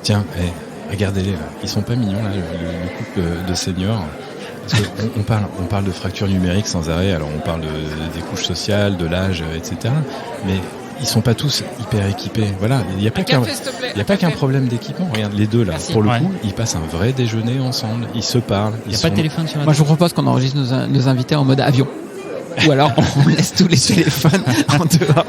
Tiens, regardez-les là. Ils sont pas mignons là, le couple de seniors. Parce on parle de fracture numérique sans arrêt. Alors on parle des couches sociales, de l'âge, etc. Mais ils sont pas tous hyper équipés. Voilà, il n'y a pas qu'un problème d'équipement. Regarde, les deux là, pour le coup, ils passent un vrai déjeuner ensemble. Ils se parlent. Il n'y a pas de téléphone sur la Moi, je vous propose qu'on enregistre nos invités en mode avion. Ou alors on laisse tous les téléphones en dehors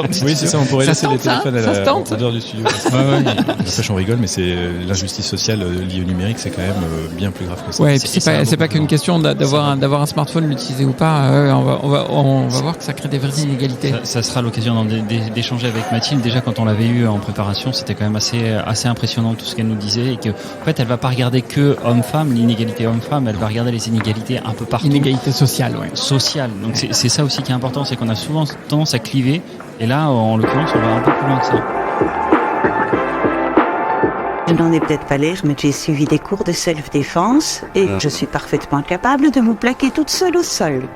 du studio. Oui, c'est ça, on pourrait laisser les téléphones en dehors du studio. N'empêche, on rigole, mais c'est l'injustice sociale liée au numérique, c'est quand même bien plus grave que ça. Ouais, et puis c'est pas qu'une question d'avoir un smartphone, l'utiliser ou pas. On va voir que ça crée des vraies inégalités. Ça sera l'occasion d'échanger avec Mathilde. Déjà, quand on l'avait eu en préparation, c'était quand même assez impressionnant tout ce qu'elle nous disait, et que en fait, elle va pas regarder que homme-femme, l'inégalité homme-femme, elle va regarder les inégalités un peu partout. Inégalité sociale, ouais. Sociale. Donc c'est ça aussi qui est important, c'est qu'on a souvent tendance à cliver, et là en l'occurrence on va un peu plus loin que ça. Je n'en ai peut-être pas l'air, mais j'ai suivi des cours de self-défense et je suis parfaitement capable de vous plaquer toute seule au sol.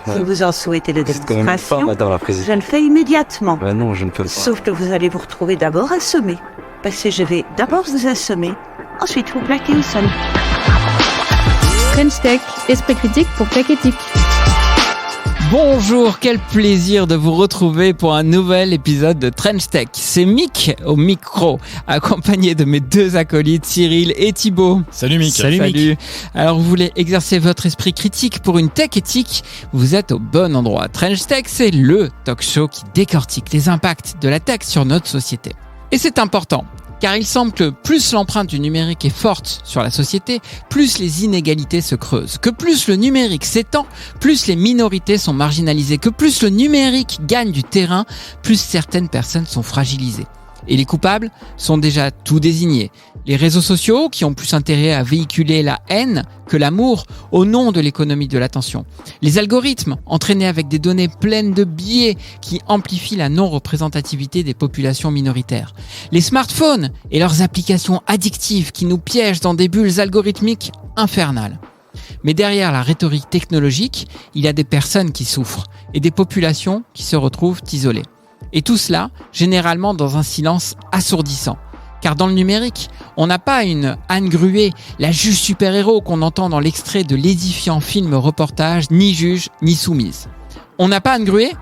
Si vous en souhaitez le démonstration, je le fais immédiatement. Non, je ne peux pas. Sauf que vous allez vous retrouver d'abord assommé. Parce que je vais d'abord vous assommer, ensuite vous plaquer au sol. French Tech, esprit critique pour Tech Éthique. Bonjour, quel plaisir de vous retrouver pour un nouvel épisode de Trench Tech. C'est Mick au micro, accompagné de mes deux acolytes Cyril et Thibaut. Salut Mick. Salut Mick. Alors vous voulez exercer votre esprit critique pour une tech éthique? Vous êtes au bon endroit. Trench Tech, c'est le talk show qui décortique les impacts de la tech sur notre société. Et c'est important. Car il semble que plus l'empreinte du numérique est forte sur la société, plus les inégalités se creusent. Que plus le numérique s'étend, plus les minorités sont marginalisées. Que plus le numérique gagne du terrain, plus certaines personnes sont fragilisées. Et les coupables sont déjà tout désignés. Les réseaux sociaux qui ont plus intérêt à véhiculer la haine que l'amour au nom de l'économie de l'attention. Les algorithmes entraînés avec des données pleines de biais qui amplifient la non-représentativité des populations minoritaires. Les smartphones et leurs applications addictives qui nous piègent dans des bulles algorithmiques infernales. Mais derrière la rhétorique technologique, il y a des personnes qui souffrent et des populations qui se retrouvent isolées. Et tout cela, généralement dans un silence assourdissant. Car dans le numérique, on n'a pas une Anne Gruet, la juge super-héros qu'on entend dans l'extrait de l'édifiant film reportage Ni juge, ni soumise. On n'a pas Anne Gruet,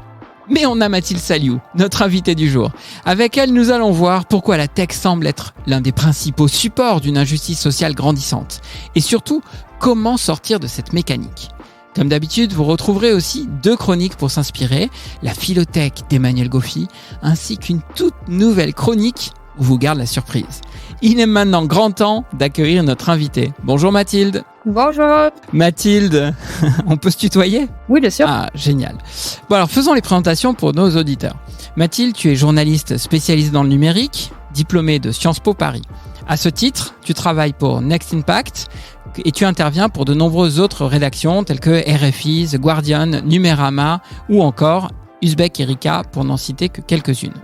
mais on a Mathilde Saliou, notre invitée du jour. Avec elle, nous allons voir pourquoi la tech semble être l'un des principaux supports d'une injustice sociale grandissante. Et surtout, comment sortir de cette mécanique. Comme d'habitude, vous retrouverez aussi 2 chroniques pour s'inspirer, la philothèque d'Emmanuel Goffi, ainsi qu'une toute nouvelle chronique où vous garde la surprise. Il est maintenant grand temps d'accueillir notre invitée. Bonjour Mathilde. Bonjour. Mathilde, on peut se tutoyer ? Oui, bien sûr. Ah, génial. Bon alors, faisons les présentations pour nos auditeurs. Mathilde, tu es journaliste spécialisée dans le numérique, diplômée de Sciences Po Paris. À ce titre, tu travailles pour Next Impact, et tu interviens pour de nombreuses autres rédactions telles que RFI, The Guardian, Numérama ou encore Uzbek Erika pour n'en citer que quelques-unes.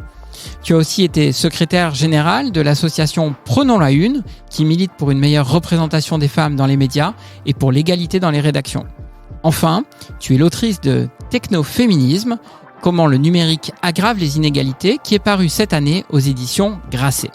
Tu as aussi été secrétaire général de l'association Prenons la Une qui milite pour une meilleure représentation des femmes dans les médias et pour l'égalité dans les rédactions. Enfin, tu es l'autrice de Technoféminisme, comment le numérique aggrave les inégalités qui est paru cette année aux éditions Grasset.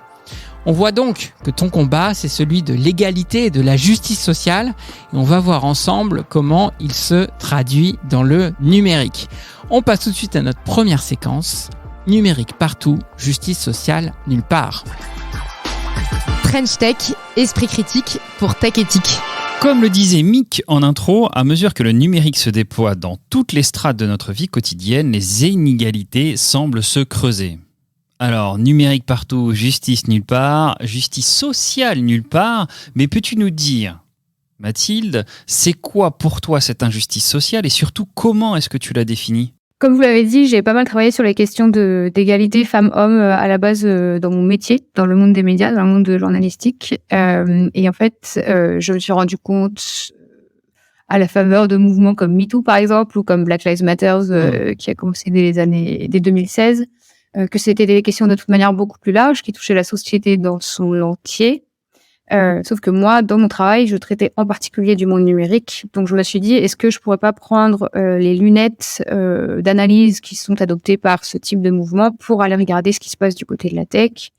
On voit donc que ton combat, c'est celui de l'égalité et de la justice sociale. Et on va voir ensemble comment il se traduit dans le numérique. On passe tout de suite à notre première séquence. Numérique partout, justice sociale nulle part. French Tech, esprit critique pour Tech Éthique. Comme le disait Mick en intro, à mesure que le numérique se déploie dans toutes les strates de notre vie quotidienne, les inégalités semblent se creuser. Alors, numérique partout, justice nulle part, justice sociale nulle part, mais peux-tu nous dire, Mathilde, c'est quoi pour toi cette injustice sociale et surtout comment est-ce que tu la définis ? Comme vous l'avez dit, j'ai pas mal travaillé sur les questions d'égalité femmes-hommes à la base dans mon métier, dans le monde des médias, dans le monde journalistique. Et en fait, je me suis rendu compte à la faveur de mouvements comme MeToo par exemple ou comme Black Lives Matter qui a commencé dès 2016. Que c'était des questions de toute manière beaucoup plus larges qui touchaient la société dans son entier. Sauf que moi, dans mon travail, je traitais en particulier du monde numérique. Donc, je me suis dit, est-ce que je pourrais pas prendre les lunettes d'analyse qui sont adoptées par ce type de mouvement pour aller regarder ce qui se passe du côté de la tech,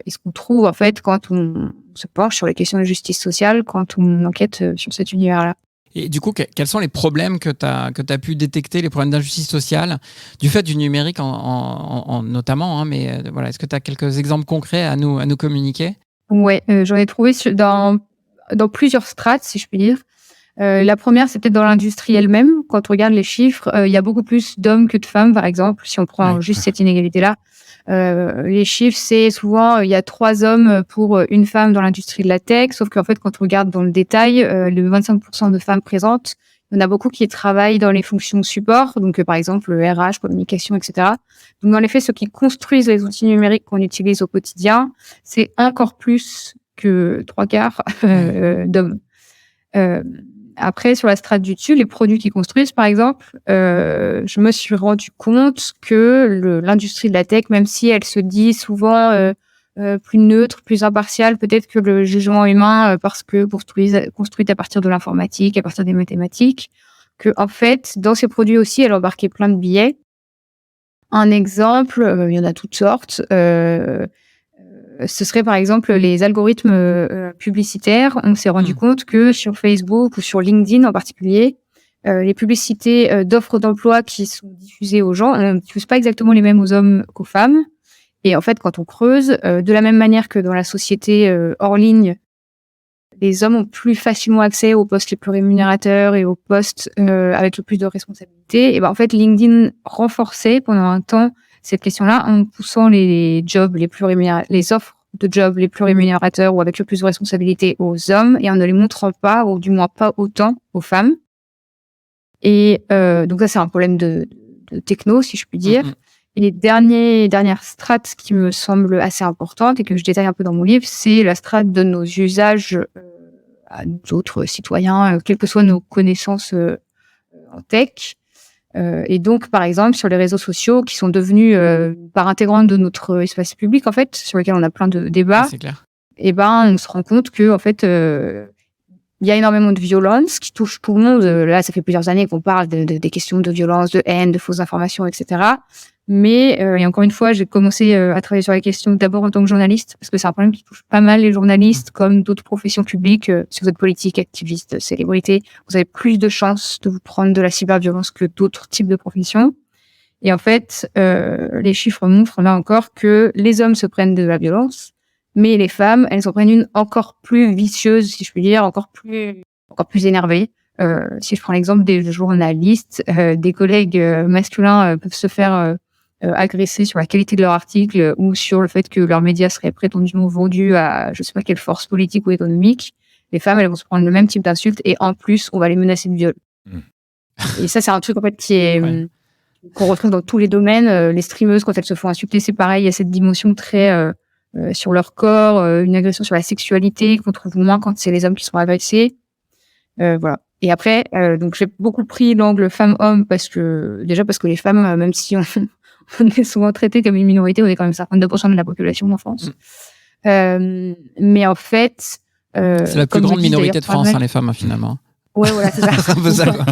et ce qu'on trouve en fait quand on se penche sur les questions de justice sociale, quand on enquête sur cet univers-là. Et du coup, quels sont les problèmes que tu as pu détecter, les problèmes d'injustice sociale, du fait du numérique notamment, mais voilà, est-ce que tu as quelques exemples concrets à nous communiquer ? Ouais, j'en ai trouvé dans plusieurs strates, si je puis dire. La première, c'est peut-être dans l'industrie elle-même. Quand on regarde les chiffres, il y a beaucoup plus d'hommes que de femmes, par exemple, si on prend juste cette inégalité-là. Les chiffres, c'est souvent, il y a 3 hommes pour une femme dans l'industrie de la tech, sauf qu'en fait, quand on regarde dans le détail, les 25% de femmes présentes, il y en a beaucoup qui travaillent dans les fonctions support, donc par exemple le RH, communication, etc. Donc dans les faits, ceux qui construisent les outils numériques qu'on utilise au quotidien, c'est encore plus que 3/4 d'hommes. Après, sur la strate du dessus, les produits qu'ils construisent, par exemple, je me suis rendu compte que l'industrie de la tech, même si elle se dit souvent plus neutre, plus impartiale, peut-être que le jugement humain, parce que construite à partir de l'informatique, à partir des mathématiques, que en fait, dans ces produits aussi, elle embarquait plein de biais. Un exemple, il y en a toutes sortes. Ce serait par exemple les algorithmes publicitaires. On s'est rendu compte que sur Facebook ou sur LinkedIn en particulier, les publicités d'offres d'emploi qui sont diffusées aux gens, on ne diffuse pas exactement les mêmes aux hommes qu'aux femmes. Et en fait, quand on creuse, de la même manière que dans la société hors ligne, les hommes ont plus facilement accès aux postes les plus rémunérateurs et aux postes avec le plus de responsabilités. Et ben en fait, LinkedIn renforçait pendant un temps cette question-là en poussant les offres de jobs les plus rémunérateurs ou avec le plus de responsabilités aux hommes et en ne les montrant pas, ou du moins pas autant, aux femmes. Et donc ça, c'est un problème de techno, si je puis dire. Et les dernières strates qui me semblent assez importantes et que je détaille un peu dans mon livre, c'est la strate de nos usages à d'autres citoyens, quelles que soient nos connaissances en tech. Et donc, par exemple, sur les réseaux sociaux qui sont devenus part intégrante de notre espace public, en fait, sur lesquels on a plein de débats, c'est clair. Et ben, on se rend compte que, en fait, il y a énormément de violence qui touche tout le monde. Là, ça fait plusieurs années qu'on parle des questions de violence, de haine, de fausses informations, etc. Mais, et encore une fois, j'ai commencé à travailler sur la question d'abord en tant que journaliste, parce que c'est un problème qui touche pas mal les journalistes, comme d'autres professions publiques. Si vous êtes politique, activiste, célébrité, vous avez plus de chances de vous prendre de la cyberviolence que d'autres types de professions. Et en fait, les chiffres montrent là encore que les hommes se prennent de la violence, mais les femmes, elles en prennent une encore plus vicieuse, si je puis dire, encore plus énervée. Si je prends l'exemple des journalistes, des collègues masculins peuvent se faire agresser sur la qualité de leur article ou sur le fait que leurs médias seraient prétendument vendus à je sais pas quelle force politique ou économique. Les femmes, elles vont se prendre le même type d'insulte et en plus, on va les menacer de viol. Et ça, c'est un truc en fait qui est qu'on retrouve dans tous les domaines. Les streameuses, quand elles se font insulter, c'est pareil. Il y a cette dimension très sur leur corps, une agression sur la sexualité qu'on trouve moins quand c'est les hommes qui sont agressés. Voilà. Et après, donc j'ai beaucoup pris l'angle femme-homme parce que les femmes, même si on est souvent traité comme une minorité, on est quand même 52% de la population en France. Mais en fait, c'est la plus grande minorité de France, les femmes, finalement. Ouais, voilà, c'est ça. C'est un peu ça, quoi.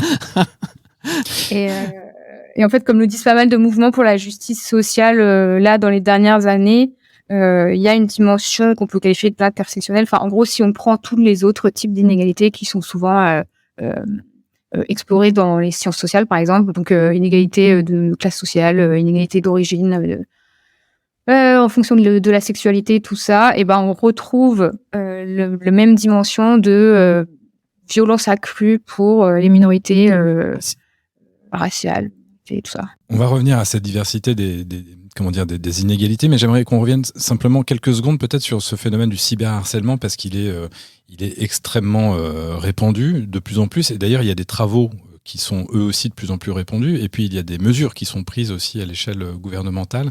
Et en fait, comme le disent pas mal de mouvements pour la justice sociale, là, dans les dernières années, il y a une dimension qu'on peut qualifier d'intersectionnelle. Enfin, en gros, si on prend tous les autres types d'inégalités qui sont souvent explorées dans les sciences sociales, par exemple, donc inégalité de classe sociale, inégalité d'origine, en fonction de la sexualité, tout ça, et ben on retrouve le même dimension de violence accrue pour les minorités raciales et tout ça. On va revenir à cette diversité des inégalités, mais j'aimerais qu'on revienne simplement quelques secondes peut-être sur ce phénomène du cyberharcèlement parce qu'il est extrêmement répandu de plus en plus. Et d'ailleurs, il y a des travaux qui sont eux aussi de plus en plus répandus. Et puis, il y a des mesures qui sont prises aussi à l'échelle gouvernementale.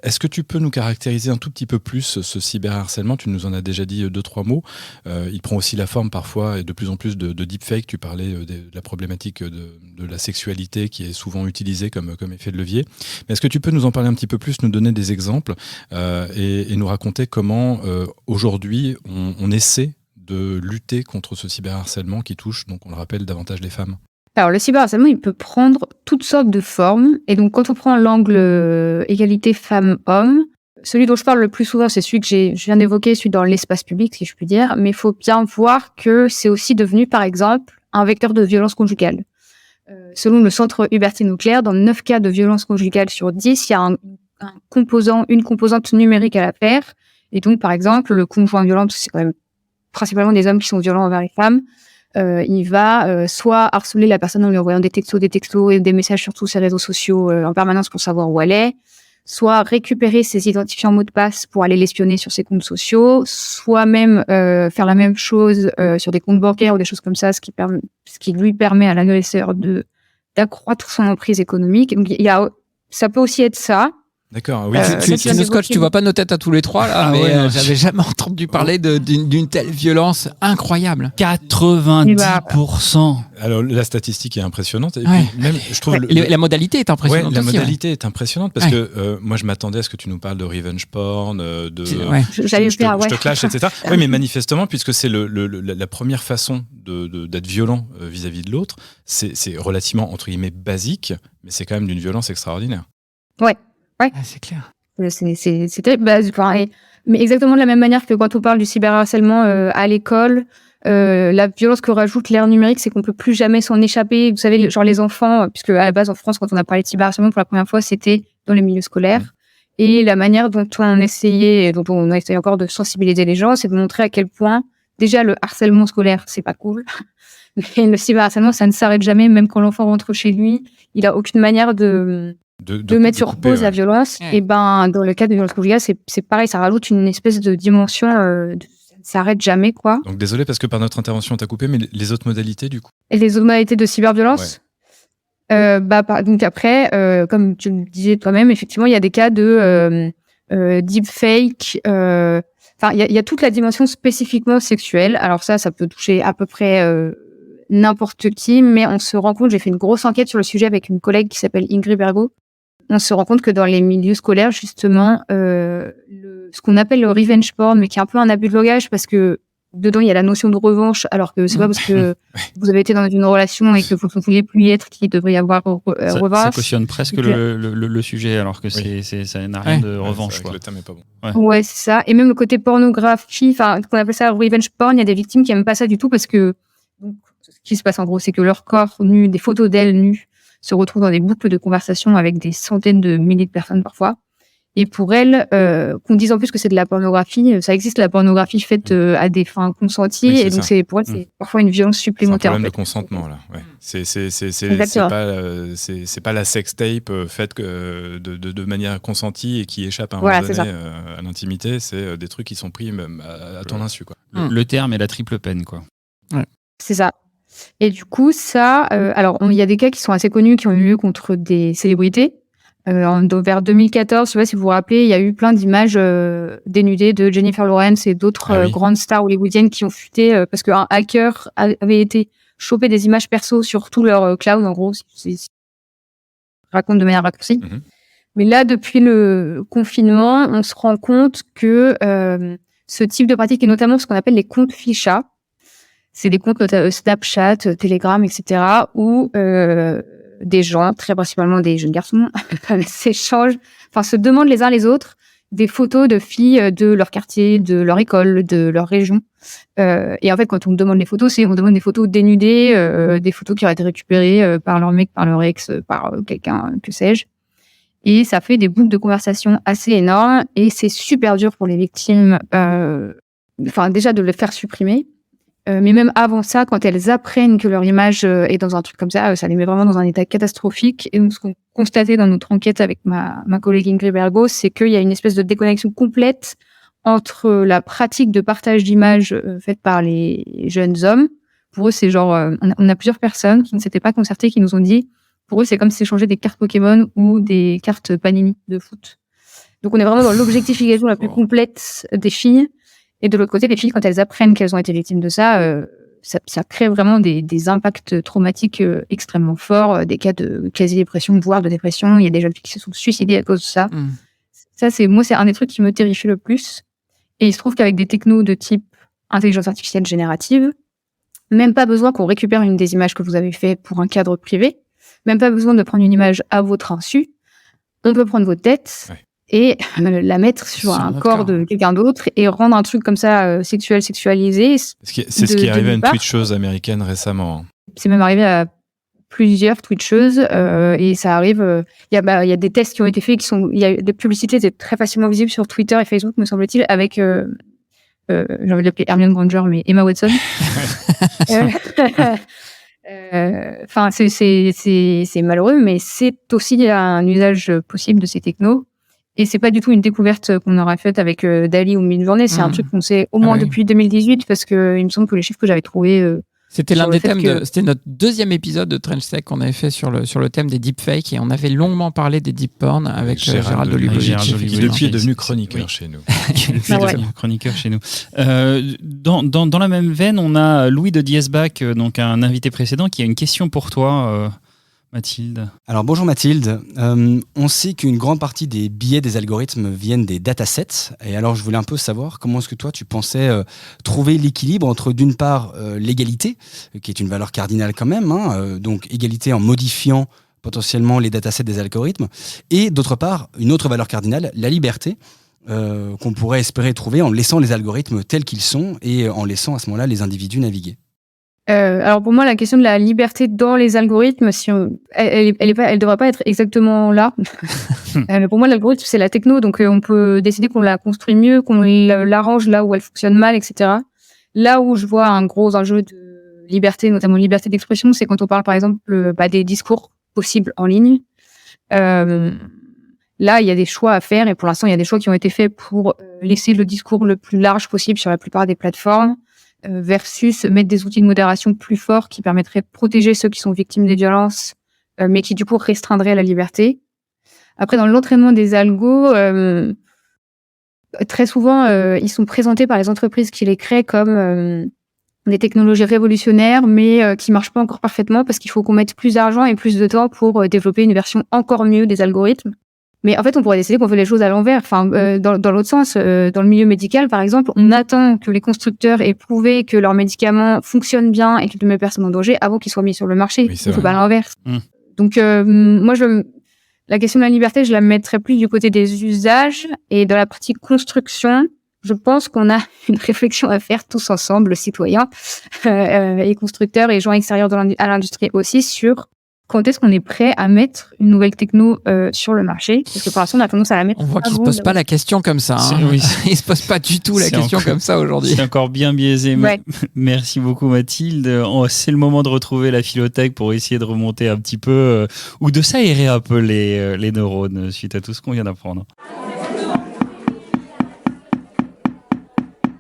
Est-ce que tu peux nous caractériser un tout petit peu plus ce cyberharcèlement ? Tu nous en as déjà dit 2-3 mots. Il prend aussi la forme parfois et de plus en plus de deepfake. Tu parlais de la problématique de la sexualité qui est souvent utilisée comme effet de levier. Mais est-ce que tu peux nous en parler un petit peu plus, nous donner des exemples et nous raconter comment aujourd'hui on essaie de lutter contre ce cyberharcèlement qui touche, donc on le rappelle, davantage les femmes ? Alors, le cyberharcèlement, il peut prendre toutes sortes de formes. Et donc, quand on prend l'angle égalité femmes-hommes, Celui dont je parle le plus souvent, c'est celui que je viens d'évoquer, celui dans l'espace public, si je puis dire. Mais il faut bien voir que c'est aussi devenu, par exemple, un vecteur de violence conjugale. Selon le Centre Hubertin-Nucléaire, dans 9 cas de violence conjugale sur 10, il y a une composante numérique à l'affaire. Et donc, par exemple, le conjoint violent, parce que c'est quand même principalement des hommes qui sont violents envers les femmes, il va soit harceler la personne en lui envoyant des textos et des messages sur tous ses réseaux sociaux en permanence pour savoir où elle est, soit récupérer ses identifiants mots de passe pour aller l'espionner sur ses comptes sociaux, soit même faire la même chose sur des comptes bancaires ou des choses comme ça, ce qui lui permet à l'agresseur d'accroître son emprise économique. Donc, ça peut aussi être ça. D'accord, oui. Tu nous scotches, tu vois pas nos têtes à tous les trois là, mais j'avais jamais entendu parler d'une telle violence incroyable. 90%. Alors la statistique est impressionnante. Et Ouais. puis, même, je trouve La modalité est impressionnante. la aussi, modalité est impressionnante parce Ouais. que moi je m'attendais à ce que tu nous parles de revenge porn, Ouais. J'allais je te clash, etc. Oui, mais manifestement, puisque c'est la première façon d'être violent vis-à-vis de l'autre, c'est relativement entre guillemets basique, mais c'est quand même d'une violence extraordinaire. Ah, c'est clair. C'est terrible. Mais exactement de la même manière que quand on parle du cyberharcèlement à l'école, la violence que rajoute l'ère numérique, c'est qu'on peut plus jamais s'en échapper. Vous savez, genre les enfants, puisque à la base en France, quand on a parlé de cyberharcèlement pour la première fois, c'était dans les milieux scolaires. Et la manière dont on a essayé encore de sensibiliser les gens, c'est de montrer à quel point déjà le harcèlement scolaire, c'est pas cool. Mais le cyberharcèlement, ça ne s'arrête jamais, même quand l'enfant rentre chez lui, il a aucune manière de mettre sur pause la violence. Ouais. Et dans le cas de violence conjugale, c'est pareil, ça rajoute une espèce de dimension, ça ne s'arrête jamais, quoi. Donc désolé parce que par notre intervention on t'a coupé, mais les autres modalités du coup. Et les autres modalités de cyberviolence, donc après, comme tu le disais toi-même, effectivement, il y a des cas de deepfake. Enfin, il y a toute la dimension spécifiquement sexuelle. Alors ça peut toucher à peu près n'importe qui, mais on se rend compte, j'ai fait une grosse enquête sur le sujet avec une collègue qui s'appelle Ingrid Bergo. On se rend compte que dans les milieux scolaires, justement, ce qu'on appelle le revenge porn, mais qui est un peu un abus de langage parce que dedans, il y a la notion de revanche, alors que c'est pas parce que vous avez été dans une relation et que vous ne vouliez plus y être qu'il devrait y avoir revanche. Ça cautionne presque le sujet, alors que ça n'a rien de revanche. Le terme est pas bon. Ouais, c'est ça. Et même le côté pornographie, enfin, qu'on appelle ça revenge porn, il y a des victimes qui aiment pas ça du tout parce que, donc, ce qui se passe en gros, c'est que leur corps nu, des photos d'elles nues, se retrouvent dans des boucles de conversation avec des centaines de milliers de personnes parfois. Et pour elles, qu'on dise en plus que c'est de la pornographie, ça existe la pornographie faite à des fins consenties, oui, et donc pour elles, c'est parfois une violence supplémentaire. C'est un problème en fait. de consentement là. Ouais. C'est pas la sextape faite de manière consentie et qui échappe à un moment donné à l'intimité. C'est des trucs qui sont pris même à ton insu, quoi. Le terme est la triple peine, quoi. Ouais. C'est ça. Et du coup, ça, alors il y a des cas qui sont assez connus qui ont eu lieu contre des célébrités. Vers 2014, je sais pas si vous vous rappelez, il y a eu plein d'images dénudées de Jennifer Lawrence et d'autres grandes stars hollywoodiennes qui ont fuité parce qu'un hacker avait été chopé des images perso sur tout leur cloud, en gros, je raconte de manière raccourcie. Mm-hmm. Mais là, depuis le confinement, on se rend compte que ce type de pratique, et notamment ce qu'on appelle les comptes ficha, c'est des comptes Snapchat, Telegram, etc., où des gens, très principalement des jeunes garçons, se demandent les uns les autres des photos de filles de leur quartier, de leur école, de leur région. Et en fait, quand on demande les photos, on demande des photos dénudées, des photos qui auraient été récupérées par leur mec, par leur ex, par quelqu'un, que sais-je. Et ça fait des boucles de conversation assez énormes. Et c'est super dur pour les victimes, déjà de le faire supprimer. Mais même avant ça, quand elles apprennent que leur image est dans un truc comme ça les met vraiment dans un état catastrophique. Et donc, ce qu'on constatait dans notre enquête avec ma collègue Ingrid Bergo, c'est qu'il y a une espèce de déconnexion complète entre la pratique de partage d'images faite par les jeunes hommes. Pour eux, c'est genre, on a plusieurs personnes qui ne s'étaient pas concertées, qui nous ont dit, pour eux, c'est comme si s'échangeaient des cartes Pokémon ou des cartes Panini de foot. Donc, on est vraiment dans l'objectification la plus complète des filles. Et de l'autre côté, les filles, quand elles apprennent qu'elles ont été victimes de ça, ça crée vraiment des impacts traumatiques extrêmement forts, des cas de quasi-dépression, voire de dépression. Il y a des jeunes filles qui se sont suicidées à cause de ça. Ça, c'est un des trucs qui me terrifie le plus. Et il se trouve qu'avec des technos de type intelligence artificielle générative, même pas besoin qu'on récupère une des images que vous avez fait pour un cadre privé, même pas besoin de prendre une image à votre insu. On peut prendre votre tête et la mettre sur un corps de quelqu'un d'autre et rendre un truc comme ça sexualisé. C'est ce qui est arrivé à une Twitcheuse américaine récemment. C'est même arrivé à plusieurs Twitcheuses et ça arrive. Il y a des tests qui ont été faits il y a des publicités étaient très facilement visibles sur Twitter et Facebook, me semble-t-il, avec j'ai envie de l'appeler Hermione Granger, mais Emma Watson. Enfin, c'est malheureux, mais c'est aussi un usage possible de ces technos. Et c'est pas du tout une découverte qu'on aurait faite avec DALL-E ou Midjourney. C'est un truc qu'on sait au moins depuis 2018, parce que il me semble que les chiffres que j'avais trouvés. C'était l'un des thèmes. C'était notre deuxième épisode de Trench Tech qu'on avait fait sur le thème des deepfakes, et on avait longuement parlé des deep porn avec Gérald Olivier, qui depuis est devenu chroniqueur chez nous. Chroniqueur chez nous. Dans la même veine, on a Louis de Diesbach, donc un invité précédent, qui a une question pour toi. Mathilde. Alors bonjour Mathilde, on sait qu'une grande partie des biais des algorithmes viennent des datasets, et alors je voulais un peu savoir comment est-ce que toi tu pensais trouver l'équilibre entre d'une part l'égalité, qui est une valeur cardinale quand même, donc égalité en modifiant potentiellement les datasets des algorithmes, et d'autre part une autre valeur cardinale, la liberté, qu'on pourrait espérer trouver en laissant les algorithmes tels qu'ils sont et en laissant à ce moment-là les individus naviguer. Alors pour moi, la question de la liberté dans les algorithmes, elle devrait pas être exactement là. Mais pour moi, l'algorithme, c'est la techno, donc on peut décider qu'on la construit mieux, qu'on l'arrange là où elle fonctionne mal, etc. Là où je vois un gros enjeu de liberté, notamment liberté d'expression, c'est quand on parle par exemple des discours possibles en ligne. Là, il y a des choix à faire, et pour l'instant, il y a des choix qui ont été faits pour laisser le discours le plus large possible sur la plupart des plateformes. Versus mettre des outils de modération plus forts qui permettraient de protéger ceux qui sont victimes des violences, mais qui du coup restreindraient la liberté. Après, dans l'entraînement des algos, très souvent, ils sont présentés par les entreprises qui les créent comme des technologies révolutionnaires, mais qui marchent pas encore parfaitement parce qu'il faut qu'on mette plus d'argent et plus de temps pour développer une version encore mieux des algorithmes. Mais en fait, on pourrait décider qu'on fait les choses à l'envers. Enfin, dans l'autre sens, dans le milieu médical, par exemple, on attend que les constructeurs aient prouvé que leurs médicaments fonctionnent bien et qu'ils ne mettent personne en danger avant qu'ils soient mis sur le marché. Il ne faut pas l'inverse. Donc, moi, la question de la liberté, je la mettrais plus du côté des usages, et dans la partie construction, je pense qu'on a une réflexion à faire tous ensemble, citoyens et constructeurs et gens extérieurs à l'industrie aussi, sur quand est-ce qu'on est prêt à mettre une nouvelle techno sur le marché? Parce que pour l'instant, on a tendance à la mettre. On voit qu'il ne se pose pas la question comme ça. Oui. Il ne se pose pas du tout la question comme ça aujourd'hui. C'est encore bien biaisé. Ouais. Merci beaucoup Mathilde. C'est le moment de retrouver la Philothèque pour essayer de remonter un petit peu ou de s'aérer un peu les neurones suite à tout ce qu'on vient d'apprendre.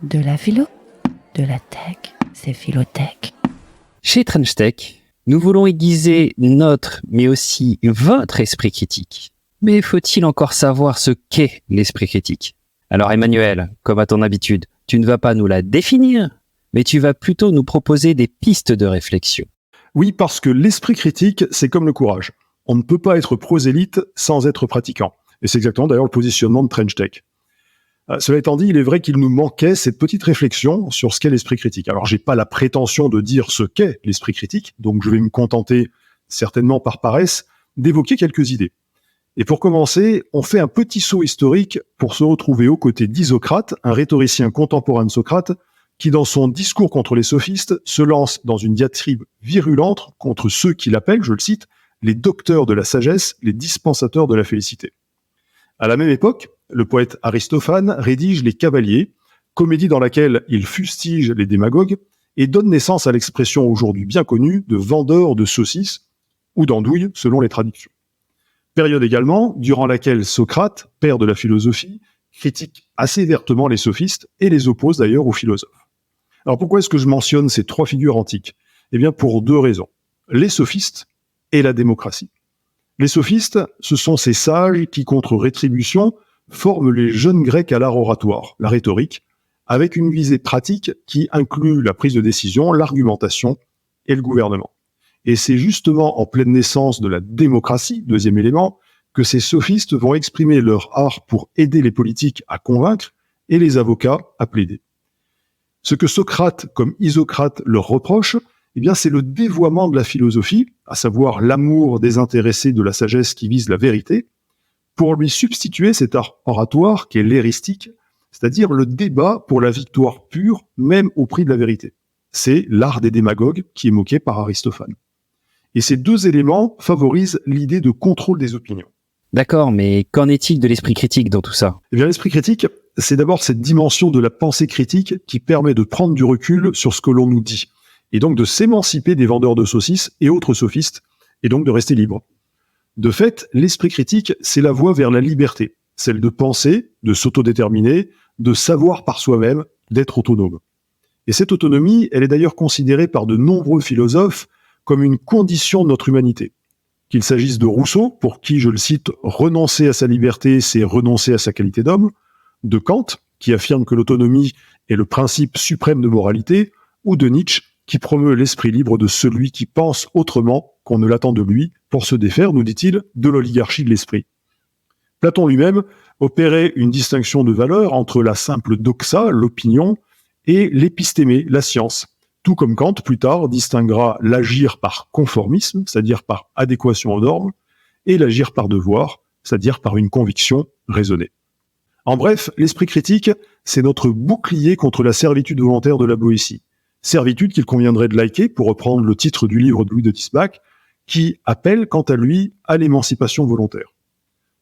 De la philo, de la tech, c'est Philothèque. Chez Trench Tech, nous voulons aiguiser notre, mais aussi votre esprit critique. Mais faut-il encore savoir ce qu'est l'esprit critique? Alors Emmanuel, comme à ton habitude, tu ne vas pas nous la définir, mais tu vas plutôt nous proposer des pistes de réflexion. Oui, parce que l'esprit critique, c'est comme le courage. On ne peut pas être prosélyte sans être pratiquant. Et c'est exactement d'ailleurs le positionnement de Trench Tech. Cela étant dit, il est vrai qu'il nous manquait cette petite réflexion sur ce qu'est l'esprit critique. Alors, j'ai pas la prétention de dire ce qu'est l'esprit critique, donc je vais me contenter, certainement par paresse, d'évoquer quelques idées. Et pour commencer, on fait un petit saut historique pour se retrouver aux côtés d'Isocrate, un rhétoricien contemporain de Socrate, qui dans son discours contre les sophistes se lance dans une diatribe virulente contre ceux qu'il appelle, je le cite, les docteurs de la sagesse, les dispensateurs de la félicité. À la même époque, le poète Aristophane rédige Les Cavaliers, comédie dans laquelle il fustige les démagogues et donne naissance à l'expression aujourd'hui bien connue de vendeur de saucisses ou d'andouilles selon les traductions. Période également durant laquelle Socrate, père de la philosophie, critique assez vertement les sophistes et les oppose d'ailleurs aux philosophes. Alors pourquoi est-ce que je mentionne ces trois figures antiques? Eh bien pour deux raisons. Les sophistes et la démocratie. Les sophistes, ce sont ces sages qui, contre rétribution, forment les jeunes Grecs à l'art oratoire, la rhétorique, avec une visée pratique qui inclut la prise de décision, l'argumentation et le gouvernement. Et c'est justement en pleine naissance de la démocratie, deuxième élément, que ces sophistes vont exprimer leur art pour aider les politiques à convaincre et les avocats à plaider. Ce que Socrate, comme Isocrate, leur reproche, eh bien, c'est le dévoiement de la philosophie, à savoir l'amour désintéressé de la sagesse qui vise la vérité, pour lui substituer cet art oratoire qui est l'éristique, c'est-à-dire le débat pour la victoire pure, même au prix de la vérité. C'est l'art des démagogues qui est moqué par Aristophane. Et ces deux éléments favorisent l'idée de contrôle des opinions. D'accord, mais qu'en est-il de l'esprit critique dans tout ça ? Eh bien, l'esprit critique, c'est d'abord cette dimension de la pensée critique qui permet de prendre du recul sur ce que l'on nous dit, et donc de s'émanciper des vendeurs de saucisses et autres sophistes, et donc de rester libre. De fait, l'esprit critique, c'est la voie vers la liberté, celle de penser, de s'autodéterminer, de savoir par soi-même, d'être autonome. Et cette autonomie, elle est d'ailleurs considérée par de nombreux philosophes comme une condition de notre humanité. Qu'il s'agisse de Rousseau, pour qui, je le cite, « renoncer à sa liberté, c'est renoncer à sa qualité d'homme », de Kant, qui affirme que l'autonomie est le principe suprême de moralité, ou de Nietzsche, qui promeut l'esprit libre de celui qui pense autrement qu'on ne l'attend de lui, pour se défaire, nous dit-il, de l'oligarchie de l'esprit. Platon lui-même opérait une distinction de valeur entre la simple doxa, l'opinion, et l'épistémé, la science. Tout comme Kant, plus tard, distinguera l'agir par conformisme, c'est-à-dire par adéquation aux normes, et l'agir par devoir, c'est-à-dire par une conviction raisonnée. En bref, l'esprit critique, c'est notre bouclier contre la servitude volontaire de la Boétie. Servitude qu'il conviendrait de liker, pour reprendre le titre du livre de Louis de Tisbach, qui appelle, quant à lui, à l'émancipation volontaire.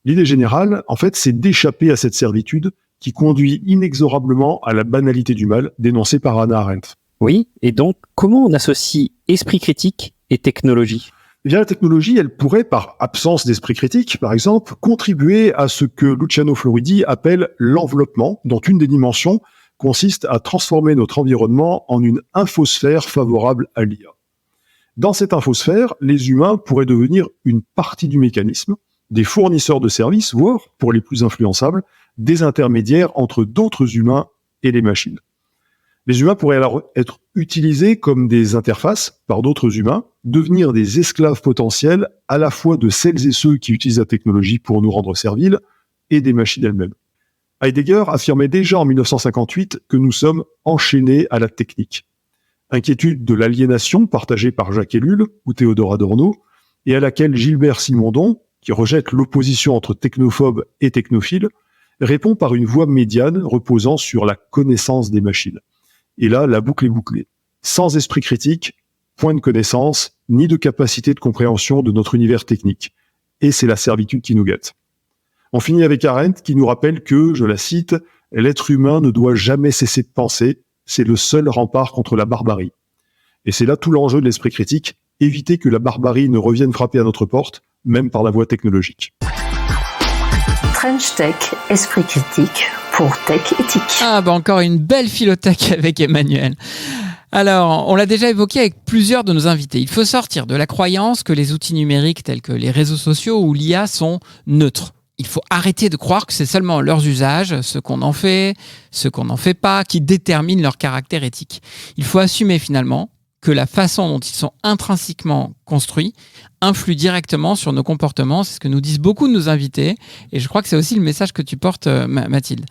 L'idée générale, en fait, c'est d'échapper à cette servitude qui conduit inexorablement à la banalité du mal dénoncée par Hannah Arendt. Oui, et donc, comment on associe esprit critique et technologie ? Eh bien, la technologie, elle pourrait, par absence d'esprit critique, par exemple, contribuer à ce que Luciano Floridi appelle l'enveloppement, dont une des dimensions consiste à transformer notre environnement en une infosphère favorable à l'IA. Dans cette infosphère, les humains pourraient devenir une partie du mécanisme, des fournisseurs de services, voire, pour les plus influençables, des intermédiaires entre d'autres humains et les machines. Les humains pourraient alors être utilisés comme des interfaces par d'autres humains, devenir des esclaves potentiels à la fois de celles et ceux qui utilisent la technologie pour nous rendre serviles et des machines elles-mêmes. Heidegger affirmait déjà en 1958 que nous sommes enchaînés à la technique. Inquiétude de l'aliénation partagée par Jacques Ellul ou Théodore Adorno, et à laquelle Gilbert Simondon, qui rejette l'opposition entre technophobe et technophile, répond par une voie médiane reposant sur la connaissance des machines. Et là, la boucle est bouclée. Sans esprit critique, point de connaissance, ni de capacité de compréhension de notre univers technique. Et c'est la servitude qui nous guette. On finit avec Arendt qui nous rappelle que, je la cite, « l'être humain ne doit jamais cesser de penser, c'est le seul rempart contre la barbarie ». Et c'est là tout l'enjeu de l'esprit critique, éviter que la barbarie ne revienne frapper à notre porte, même par la voie technologique. French Tech, esprit critique pour tech éthique. Ah bah encore une belle philotech avec Emmanuel. Alors, on l'a déjà évoqué avec plusieurs de nos invités. Il faut sortir de la croyance que les outils numériques tels que les réseaux sociaux ou l'IA sont neutres. Il faut arrêter de croire que c'est seulement leurs usages, ce qu'on en fait, ce qu'on n'en fait pas, qui déterminent leur caractère éthique. Il faut assumer finalement que la façon dont ils sont intrinsèquement construits influe directement sur nos comportements. C'est ce que nous disent beaucoup de nos invités. Et je crois que c'est aussi le message que tu portes, Mathilde.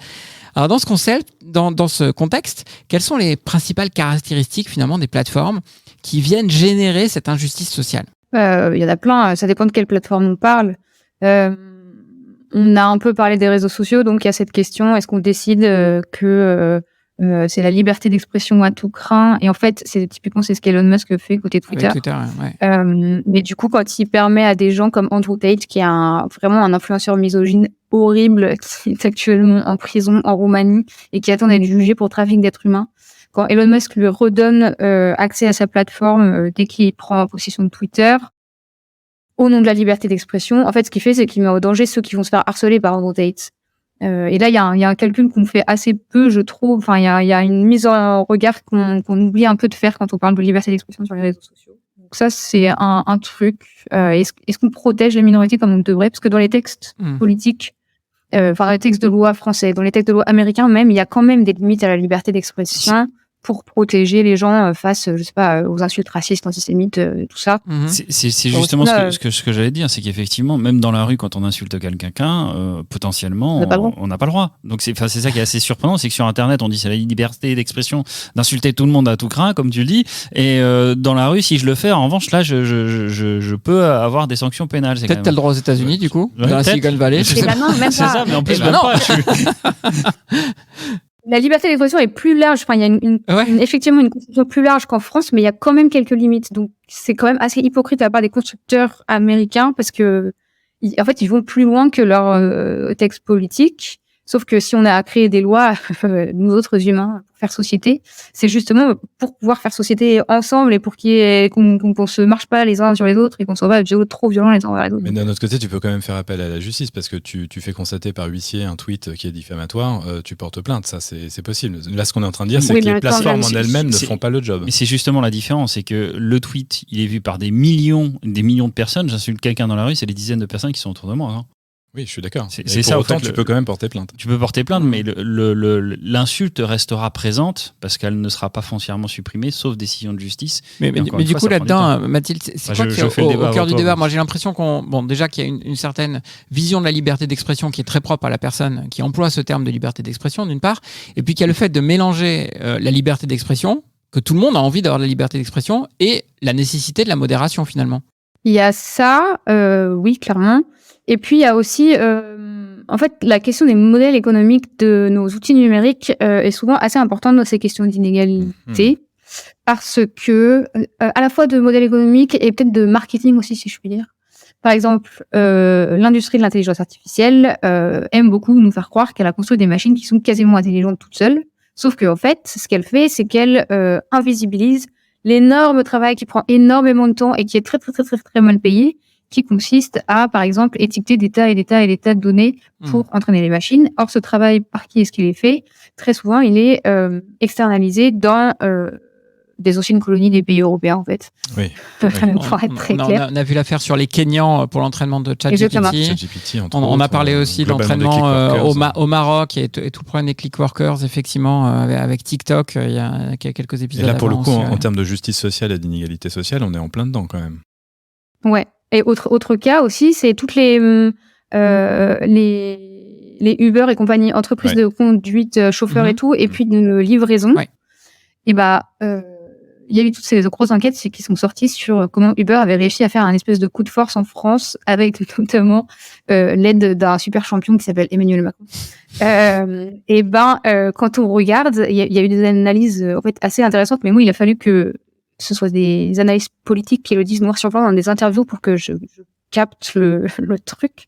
Alors, dans ce contexte, quelles sont les principales caractéristiques finalement des plateformes qui viennent générer cette injustice sociale ? Il y en a plein. Ça dépend de quelle plateforme on parle. On a un peu parlé des réseaux sociaux, donc il y a cette question, est-ce qu'on décide que c'est la liberté d'expression à tout crin? Et en fait, c'est ce qu'Elon Musk fait côté Twitter. Mais du coup, quand il permet à des gens comme Andrew Tate, qui est vraiment un influenceur misogyne horrible, qui est actuellement en prison en Roumanie et qui attend d'être jugé pour trafic d'êtres humains, quand Elon Musk lui redonne accès à sa plateforme dès qu'il prend possession de Twitter, au nom de la liberté d'expression, en fait, ce qu'il fait, c'est qu'il met en danger ceux qui vont se faire harceler par Andrew Tate. Et là, il y a un calcul qu'on fait assez peu, je trouve. Enfin, il y a une mise en regard qu'on oublie un peu de faire quand on parle de liberté d'expression sur les réseaux sociaux. Donc ça, c'est un truc. Est-ce qu'on protège les minorités comme on devrait? Parce que dans les textes politiques, dans les textes de loi français, dans les textes de loi américains même, il y a quand même des limites à la liberté d'expression pour protéger les gens face, je sais pas, aux insultes racistes, antisémites, tout ça. C'est justement ce que j'allais dire, c'est qu'effectivement, même dans la rue, quand on insulte quelqu'un, potentiellement, on n'a pas le droit. Donc c'est ça qui est assez surprenant, c'est que sur Internet, on dit c'est la liberté d'expression d'insulter tout le monde à tout crin, comme tu le dis, et dans la rue, si je le fais, en revanche, là, je peux avoir des sanctions pénales. Peut-être t'as le droit aux États-Unis, du coup, dans la Silicon Valley. Non, même pas. C'est ça, mais en plus, même pas. La liberté d'expression est plus large. Enfin, il y a effectivement une conception plus large qu'en France, mais il y a quand même quelques limites. Donc, c'est quand même assez hypocrite à la part des constructeurs américains parce que, en fait, ils vont plus loin que leur texte politique. Sauf que si on a à créer des lois, nous autres humains, pour faire société, c'est justement pour pouvoir faire société ensemble et pour qu'on se marche pas les uns sur les autres et qu'on soit pas trop violents les uns envers les autres. Mais d'un autre côté, tu peux quand même faire appel à la justice parce que tu fais constater par huissier un tweet qui est diffamatoire, tu portes plainte, ça c'est possible. Là, ce qu'on est en train de dire, c'est que les plateformes en elles-mêmes ne font pas le job. Mais c'est justement la différence, c'est que le tweet, il est vu par des millions de personnes. J'insulte quelqu'un dans la rue, c'est des dizaines de personnes qui sont autour de moi. Hein. Oui, je suis d'accord. C'est ça. Autant, tu peux quand même porter plainte. Tu peux porter plainte, mais l'insulte restera présente parce qu'elle ne sera pas foncièrement supprimée, sauf décision de justice. Mais du coup, là-dedans, Mathilde, c'est quoi qui est au cœur du débat ? Moi, j'ai l'impression déjà qu'il y a une certaine vision de la liberté d'expression qui est très propre à la personne qui emploie ce terme de liberté d'expression, d'une part, et puis qu'il y a le fait de mélanger la liberté d'expression, que tout le monde a envie d'avoir la liberté d'expression, et la nécessité de la modération, finalement. Il y a ça, oui, clairement. Et puis, il y a aussi, en fait, la question des modèles économiques de nos outils numériques est souvent assez importante dans ces questions d'inégalité, parce que, à la fois de modèles économiques et peut-être de marketing aussi, si je puis dire. Par exemple, l'industrie de l'intelligence artificielle aime beaucoup nous faire croire qu'elle a construit des machines qui sont quasiment intelligentes toutes seules. Sauf qu'en fait, ce qu'elle fait, c'est qu'elle invisibilise l'énorme travail qui prend énormément de temps et qui est très, très, très, très, très mal payé, qui consiste à, par exemple, étiqueter des tas de données pour entraîner les machines. Or, ce travail, par qui est-ce qu'il est fait ? Très souvent, il est externalisé dans des anciennes colonies des pays européens, en fait. Oui. Pour être très clair. On a vu l'affaire sur les Kenyans pour l'entraînement de ChatGPT. On a parlé aussi de l'entraînement au Maroc et tout le problème des clickworkers, effectivement, avec TikTok, il y a quelques épisodes. Et là, pour le coup, en termes de justice sociale et d'inégalité sociale, on est en plein dedans, quand même. Ouais. Et autre cas aussi, c'est toutes les Uber et compagnie, entreprises de conduite, chauffeurs et tout, et puis de livraison. Ouais. Et il y a eu toutes ces grosses enquêtes qui sont sorties sur comment Uber avait réussi à faire un espèce de coup de force en France avec notamment l'aide d'un super champion qui s'appelle Emmanuel Macron. Quand on regarde, il y a eu des analyses en fait assez intéressantes, mais moi il a fallu que ce soit des analystes politiques qui le disent noir sur blanc dans des interviews pour que je capte le truc.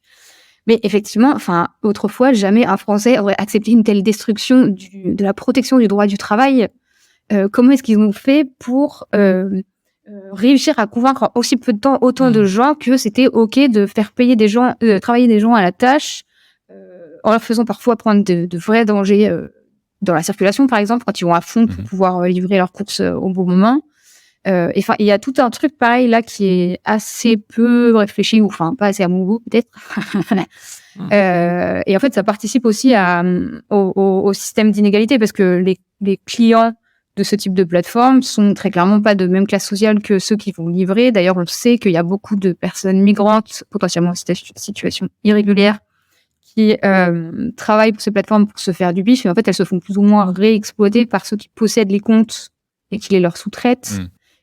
Mais effectivement, autrefois, jamais un Français aurait accepté une telle destruction de la protection du droit du travail. Comment est-ce qu'ils ont fait pour réussir à convaincre en aussi peu de temps autant de gens que c'était OK de faire payer des gens, travailler des gens à la tâche, en leur faisant parfois prendre de vrais dangers dans la circulation, par exemple, quand ils vont à fond pour pouvoir livrer leurs courses au bon moment. Il y a tout un truc pareil là qui est assez peu réfléchi, ou pas assez à mon goût peut-être. Et en fait, ça participe aussi au système d'inégalité parce que les clients de ce type de plateforme sont très clairement pas de même classe sociale que ceux qui vont livrer. D'ailleurs, on sait qu'il y a beaucoup de personnes migrantes, potentiellement en situation irrégulière, qui travaillent pour ces plateformes pour se faire du bif. Et en fait, elles se font plus ou moins réexploiter par ceux qui possèdent les comptes et qui les leur sous-traitent.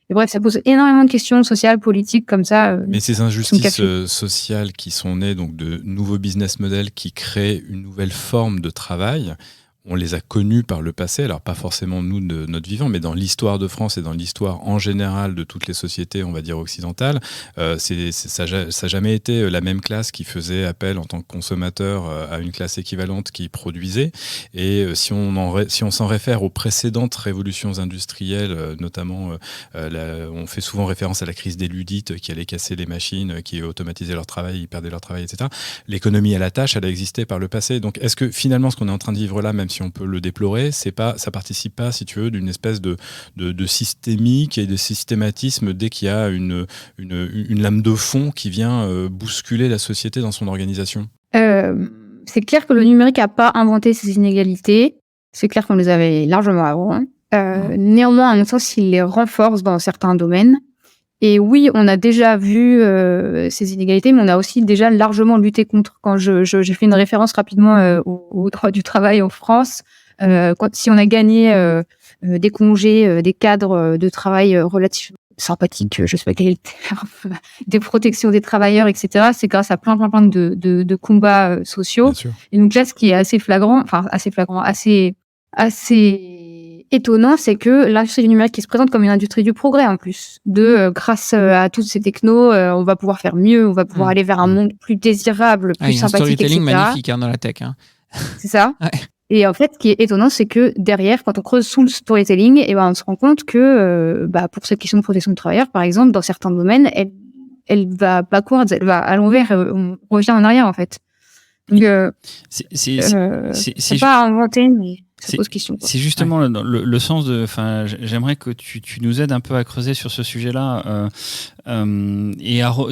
Et bref, ça pose énormément de questions sociales, politiques, comme ça. Mais ces injustices sociales qui sont nées donc de nouveaux business models qui créent une nouvelle forme de travail, on les a connus par le passé, alors pas forcément nous de notre vivant, mais dans l'histoire de France et dans l'histoire en général de toutes les sociétés, on va dire occidentales, ça n'a jamais été la même classe qui faisait appel en tant que consommateur à une classe équivalente qui produisait. Et si on s'en réfère aux précédentes révolutions industrielles, notamment on fait souvent référence à la crise des Ludites qui allait casser les machines, qui automatisaient leur travail, ils perdaient leur travail, etc. L'économie à la tâche, elle a existé par le passé. Donc est-ce que finalement ce qu'on est en train de vivre là, même si on peut le déplorer, ça participe pas, si tu veux, d'une espèce de systémique et de systématisme dès qu'il y a une lame de fond qui vient bousculer la société dans son organisation. C'est clair que le numérique n'a pas inventé ces inégalités. C'est clair qu'on les avait largement avant. Néanmoins, à mon sens, il les renforce dans certains domaines. Et oui, on a déjà vu ces inégalités, mais on a aussi déjà largement lutté contre. Quand j'ai fait une référence rapidement au droit du travail en France, si on a gagné des congés, des cadres de travail relativement sympathiques, je sais pas quel est le terme, des protections des travailleurs, etc., c'est grâce à plein de combats sociaux. Et donc là, ce qui est assez étonnant, c'est que l'industrie du numérique qui se présente comme une industrie du progrès en plus. Grâce à toutes ces technos, on va pouvoir faire mieux, on va pouvoir aller vers un monde plus désirable, plus sympathique, etc. Il y a un storytelling magnifique dans la tech. C'est ça. Ouais. Et en fait, ce qui est étonnant, c'est que derrière, quand on creuse sous le storytelling, on se rend compte que pour cette question de protection de travailleurs, par exemple, dans certains domaines, elle va backwards, elle va à l'envers, on revient en arrière en fait. Donc, c'est pas à inventer, mais ça pose question. C'est justement le sens de. Enfin, j'aimerais que tu nous aides un peu à creuser sur ce sujet-là.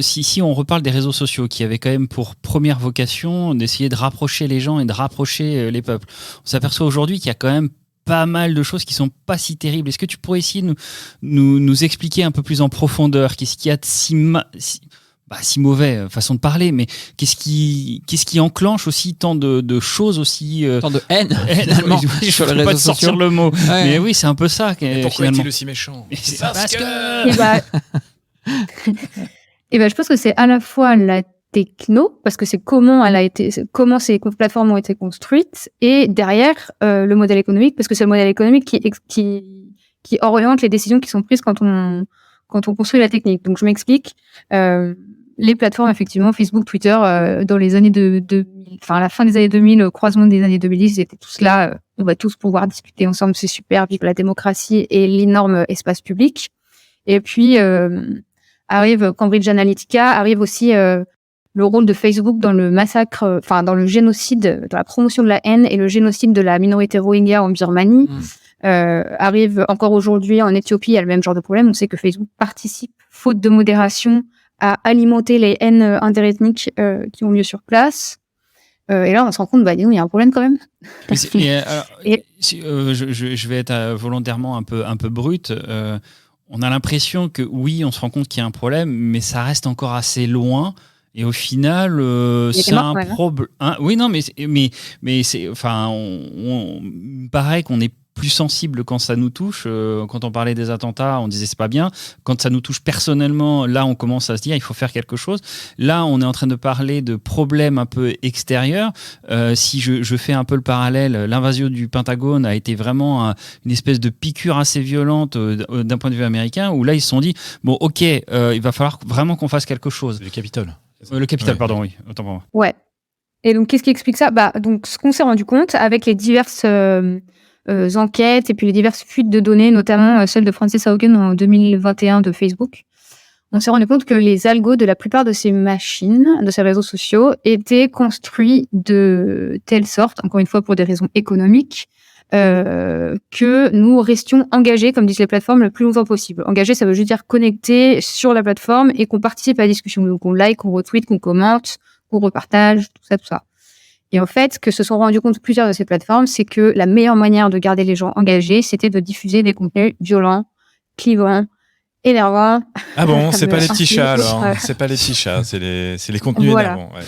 Si on reparle des réseaux sociaux, qui avaient quand même pour première vocation d'essayer de rapprocher les gens et de rapprocher les peuples, on s'aperçoit aujourd'hui qu'il y a quand même pas mal de choses qui sont pas si terribles. Est-ce que tu pourrais essayer de nous expliquer un peu plus en profondeur qu'est-ce qu'il y a de si mauvais, façon de parler, mais qu'est-ce qui enclenche aussi tant de choses aussi... tant de haine, finalement, sur les réseaux sociaux. Sortir le mot. Ouais. Mais oui, c'est un peu ça. Pourquoi est-il aussi méchant? Parce que... je pense que c'est à la fois la techno, parce que c'est comment ces plateformes ont été construites, et derrière, le modèle économique, parce que c'est le modèle économique qui oriente les décisions qui sont prises quand on construit la technique. Donc, je m'explique. Les plateformes, effectivement, Facebook, Twitter, dans les années à la fin des années 2000, au croisement des années 2010, ils étaient tous là. On va tous pouvoir discuter ensemble, c'est super, vive la démocratie et l'énorme espace public. Et puis, arrive Cambridge Analytica, arrive aussi le rôle de Facebook dans le massacre, dans le génocide, dans la promotion de la haine et le génocide de la minorité Rohingya en Birmanie. Arrive encore aujourd'hui en Éthiopie, il y a le même genre de problème. On sait que Facebook participe, faute de modération, à alimenter les haines interethniques qui ont lieu sur place. Et là, on se rend compte, il y a un problème quand même. Je vais être volontairement un peu brut. On a l'impression que oui, on se rend compte qu'il y a un problème, mais ça reste encore assez loin. Et au final, c'est un problème. Oui, non, mais c'est, on paraît qu'on est plus sensible quand ça nous touche. Quand on parlait des attentats, on disait c'est pas bien. Quand ça nous touche personnellement, là, on commence à se dire il faut faire quelque chose. Là, on est en train de parler de problèmes un peu extérieurs. Si je fais un peu le parallèle, l'invasion du Pentagone a été vraiment une espèce de piqûre assez violente d'un point de vue américain, où là, ils se sont dit bon, ok, il va falloir vraiment qu'on fasse quelque chose. Le Capitole. Le Capitole, pardon, oui. Autant pour moi. Ouais. Et donc, qu'est-ce qui explique ça? Donc, ce qu'on s'est rendu compte avec les diverses enquêtes et puis les diverses fuites de données, notamment celle de Frances Haugen en 2021 de Facebook, on s'est rendu compte que les algos de la plupart de ces machines, de ces réseaux sociaux, étaient construits de telle sorte, encore une fois pour des raisons économiques, que nous restions engagés, comme disent les plateformes, le plus longtemps possible. Engagés, ça veut juste dire connectés sur la plateforme et qu'on participe à la discussion. Donc, on like, qu'on retweet, qu'on commente, qu'on repartage, tout ça. Et en fait, ce que se sont rendus compte plusieurs de ces plateformes, c'est que la meilleure manière de garder les gens engagés, c'était de diffuser des contenus violents, clivants, énervants. Ah bon, c'est pas les petits chats alors. C'est pas les petits chats, c'est les contenus énervants. Ouais.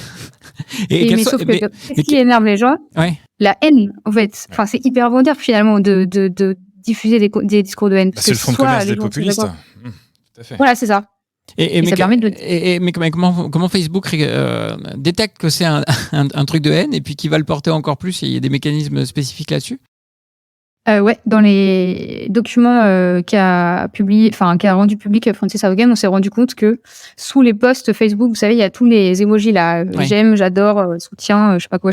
Sauf que ce qui énerve les gens, la haine, en fait. Enfin, c'est hyper vendeur finalement de diffuser des discours de haine. C'est le fonds de commerce des populistes. Tout à fait. Voilà, c'est ça. Mais comment Facebook détecte que c'est un truc de haine et puis qui va le porter encore plus? Il y a des mécanismes spécifiques là-dessus? Dans les documents qu'a rendu public Frances Haugen, on s'est rendu compte que sous les posts Facebook, vous savez, il y a tous les emojis là, j'aime, j'adore, soutien, je sais pas quoi.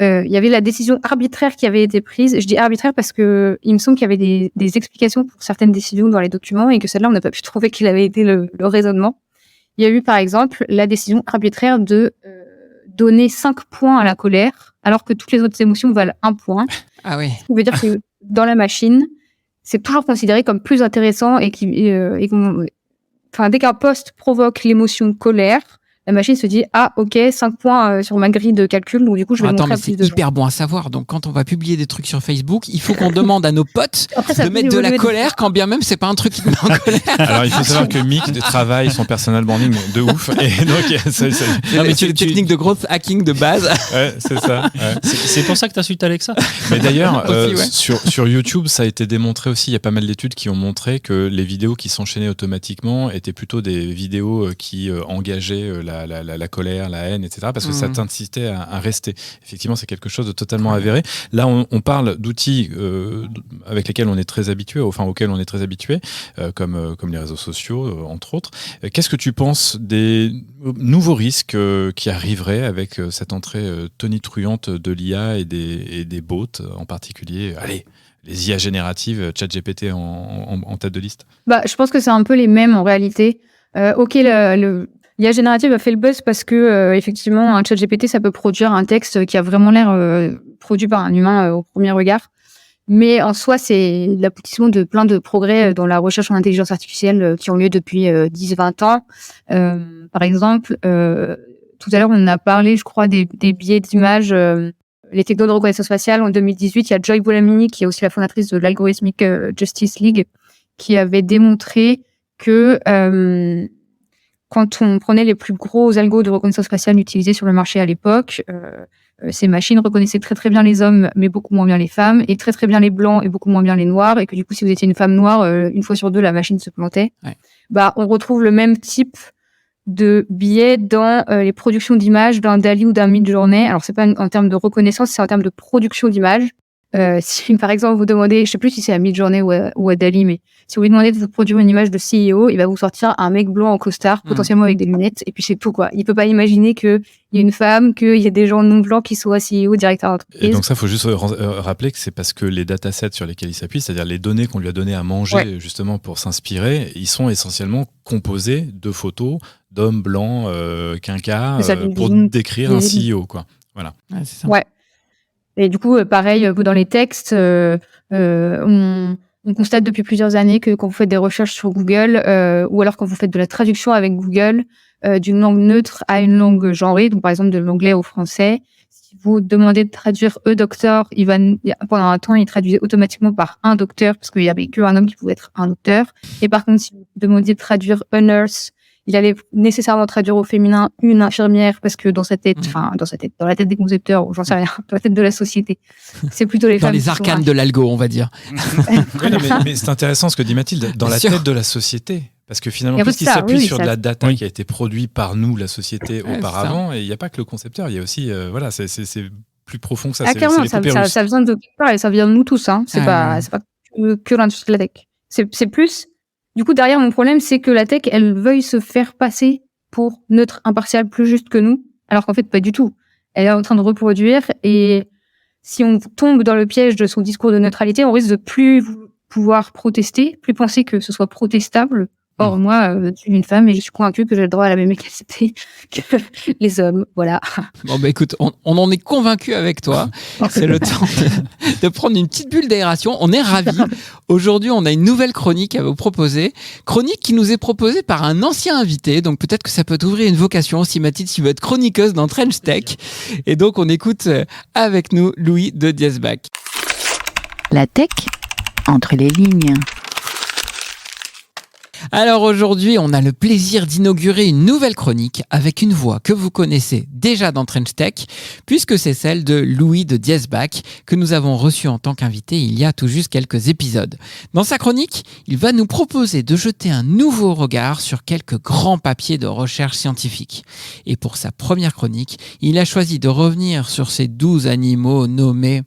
Il y avait la décision arbitraire qui avait été prise. Je dis arbitraire parce que il me semble qu'il y avait des explications pour certaines décisions dans les documents et que celle-là, on n'a pas pu trouver quel avait été le raisonnement. Il y a eu, par exemple, la décision arbitraire de donner 5 points à la colère, alors que toutes les autres émotions valent 1 point. Ah oui. Ce qui veut dire que dans la machine, c'est toujours considéré comme plus intéressant dès qu'un post provoque l'émotion colère, la machine se dit ah ok 5 points sur ma grille de calcul, donc du coup je vais le montrer à plus de gens. Hyper bon à savoir. Donc quand on va publier des trucs sur Facebook, il faut qu'on demande à nos potes de mettre de la colère, quand bien même c'est pas un truc qui te met en colère. Alors il faut savoir que Mick travaille son personal branding de ouf, et donc c'est une technique de growth hacking de base. Ouais, c'est ça. Ouais. C'est pour ça que t'insultes Alexa. Mais d'ailleurs, Aussi, ouais. sur YouTube, ça a été démontré aussi. Il y a pas mal d'études qui ont montré que les vidéos qui s'enchaînaient automatiquement étaient plutôt des vidéos qui engageaient la colère, la haine, etc. Parce que ça t'incitait à rester. Effectivement, c'est quelque chose de totalement avéré. Là, on parle d'outils avec lesquels on est très habitué, auxquels on est très habitué, comme les réseaux sociaux, entre autres. Qu'est-ce que tu penses des nouveaux risques qui arriveraient avec cette entrée tonitruante de l'IA et des bots en particulier? Allez, les IA génératives, ChatGPT en tête de liste. Je pense que c'est un peu les mêmes en réalité. L'IA générative a fait le buzz parce que effectivement un ChatGPT ça peut produire un texte qui a vraiment l'air produit par un humain au premier regard. Mais en soi, c'est l'aboutissement de plein de progrès dans la recherche en intelligence artificielle qui ont lieu depuis 10-20 ans. Par exemple, tout à l'heure, on a parlé, je crois, des biais d'image, les technos de reconnaissance faciale. En 2018, il y a Joy Buolamwini, qui est aussi la fondatrice de l'Algorithmic Justice League, qui avait démontré que quand on prenait les plus gros algos de reconnaissance faciale utilisés sur le marché à l'époque, ces machines reconnaissaient très très bien les hommes, mais beaucoup moins bien les femmes, et très très bien les blancs et beaucoup moins bien les noirs, et que du coup, si vous étiez une femme noire, une fois sur deux, la machine se plantait. Ouais. On retrouve le même type de biais dans les productions d'images d'un DALL-E ou d'un Midjourney. Alors, c'est pas en termes de reconnaissance, c'est en termes de production d'images. Si, par exemple, vous demandez, je sais plus si c'est à Midjourney ou à DALL-E, mais si vous lui demandez de vous produire une image de CEO, il va vous sortir un mec blanc en costard, potentiellement avec des lunettes, et puis c'est tout, quoi. Il peut pas imaginer qu'il y a une femme, qu'il y a des gens non blancs qui soient CEO, directeur d'entreprise. Et donc ça, faut juste rappeler que c'est parce que les datasets sur lesquels il s'appuie, c'est-à-dire les données qu'on lui a données à manger, justement, pour s'inspirer, ils sont essentiellement composés de photos d'hommes blancs, quinquas, pour décrire un CEO, quoi. Voilà. Ouais, c'est ça. Ouais. Et du coup, pareil, dans les textes, on constate depuis plusieurs années que quand vous faites des recherches sur Google, ou alors quand vous faites de la traduction avec Google, d'une langue neutre à une langue genrée, donc par exemple de l'anglais au français, si vous demandez de traduire docteur, pendant un temps, il traduisait automatiquement par un docteur, parce qu'il n'y avait qu'un homme qui pouvait être un docteur. Et par contre, si vous demandiez de traduire a nurse, il allait nécessairement traduire au féminin une infirmière, parce que dans la tête des concepteurs, ou j'en sais rien, dans la tête de la société, c'est plutôt les femmes. Dans les arcanes de l'algo, on va dire. mais c'est intéressant ce que dit Mathilde, dans la tête de la société. Parce que finalement, puisqu'il s'appuie sur de la data qui a été produite par nous, la société, auparavant, et il n'y a pas que le concepteur, il y a aussi, c'est plus profond que ça. Clairement, ça vient de quelque part et ça vient de nous tous. Hein. C'est pas que l'industrie de la tech. C'est plus. Du coup, derrière, mon problème, c'est que la tech, elle veuille se faire passer pour neutre, impartial, plus juste que nous, alors qu'en fait, pas du tout. Elle est en train de reproduire, et si on tombe dans le piège de son discours de neutralité, on risque de plus pouvoir protester, plus penser que ce soit protestable. Or, moi, je suis une femme et je suis convaincue que j'ai le droit à la même égalité que les hommes. Voilà. Bon, écoute, on en est convaincu avec toi. C'est le temps de prendre une petite bulle d'aération. On est ravis. Aujourd'hui, on a une nouvelle chronique à vous proposer. Chronique qui nous est proposée par un ancien invité. Donc, peut-être que ça peut t'ouvrir une vocation aussi, Mathilde, si tu veux être chroniqueuse dans Trench Tech. Et donc, on écoute avec nous Louis de Diesbach. La tech entre les lignes. Alors aujourd'hui, on a le plaisir d'inaugurer une nouvelle chronique avec une voix que vous connaissez déjà dans Trench Tech, puisque c'est celle de Louis de Diesbach, que nous avons reçu en tant qu'invité il y a tout juste quelques épisodes. Dans sa chronique, il va nous proposer de jeter un nouveau regard sur quelques grands papiers de recherche scientifique. Et pour sa première chronique, il a choisi de revenir sur ces 12 animaux nommés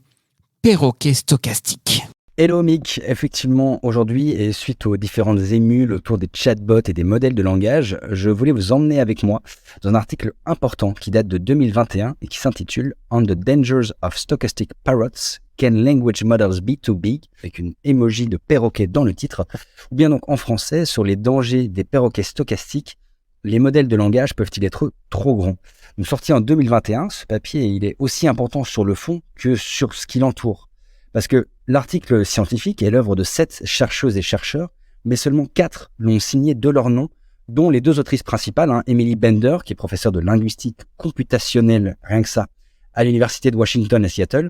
perroquets stochastiques. Hello Mick, effectivement aujourd'hui et suite aux différentes émules autour des chatbots et des modèles de langage, je voulais vous emmener avec moi dans un article important qui date de 2021 et qui s'intitule « On the Dangers of Stochastic Parrots, Can Language Models Be Too Big ?» avec une emoji de perroquet dans le titre, ou bien donc en français sur les dangers des perroquets stochastiques, les modèles de langage peuvent-ils être trop grands ? Donc, sorti en 2021, ce papier il est aussi important sur le fond que sur ce qui l'entoure. Parce que l'article scientifique est l'œuvre de 7 chercheuses et chercheurs, mais seulement 4 l'ont signé de leur nom dont les 2 autrices principales, Emily Bender, qui est professeure de linguistique computationnelle, rien que ça, à l'université de Washington à Seattle,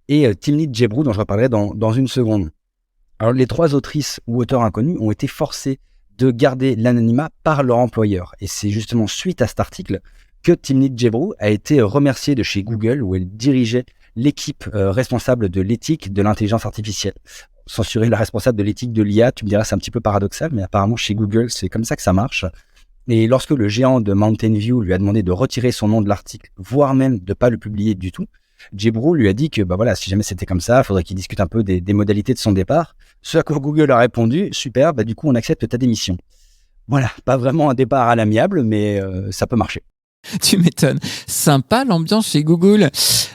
et Timnit Gebru, dont je reparlerai dans une seconde. Alors, les 3 autrices ou auteurs inconnus ont été forcés de garder l'anonymat par leur employeur. Et c'est justement suite à cet article que Timnit Gebru a été remerciée de chez Google, où elle dirigeait l'équipe responsable de l'éthique de l'intelligence artificielle. Censurer la responsable de l'éthique de l'IA, tu me diras, c'est un petit peu paradoxal, mais apparemment chez Google, c'est comme ça que ça marche. Et lorsque le géant de Mountain View lui a demandé de retirer son nom de l'article, voire même de pas le publier du tout, Gebru lui a dit que si jamais c'était comme ça, il faudrait qu'il discute un peu des modalités de son départ. Ce à quoi Google a répondu, super, du coup on accepte ta démission. Voilà, pas vraiment un départ à l'amiable, mais ça peut marcher. Tu m'étonnes. Sympa l'ambiance chez Google.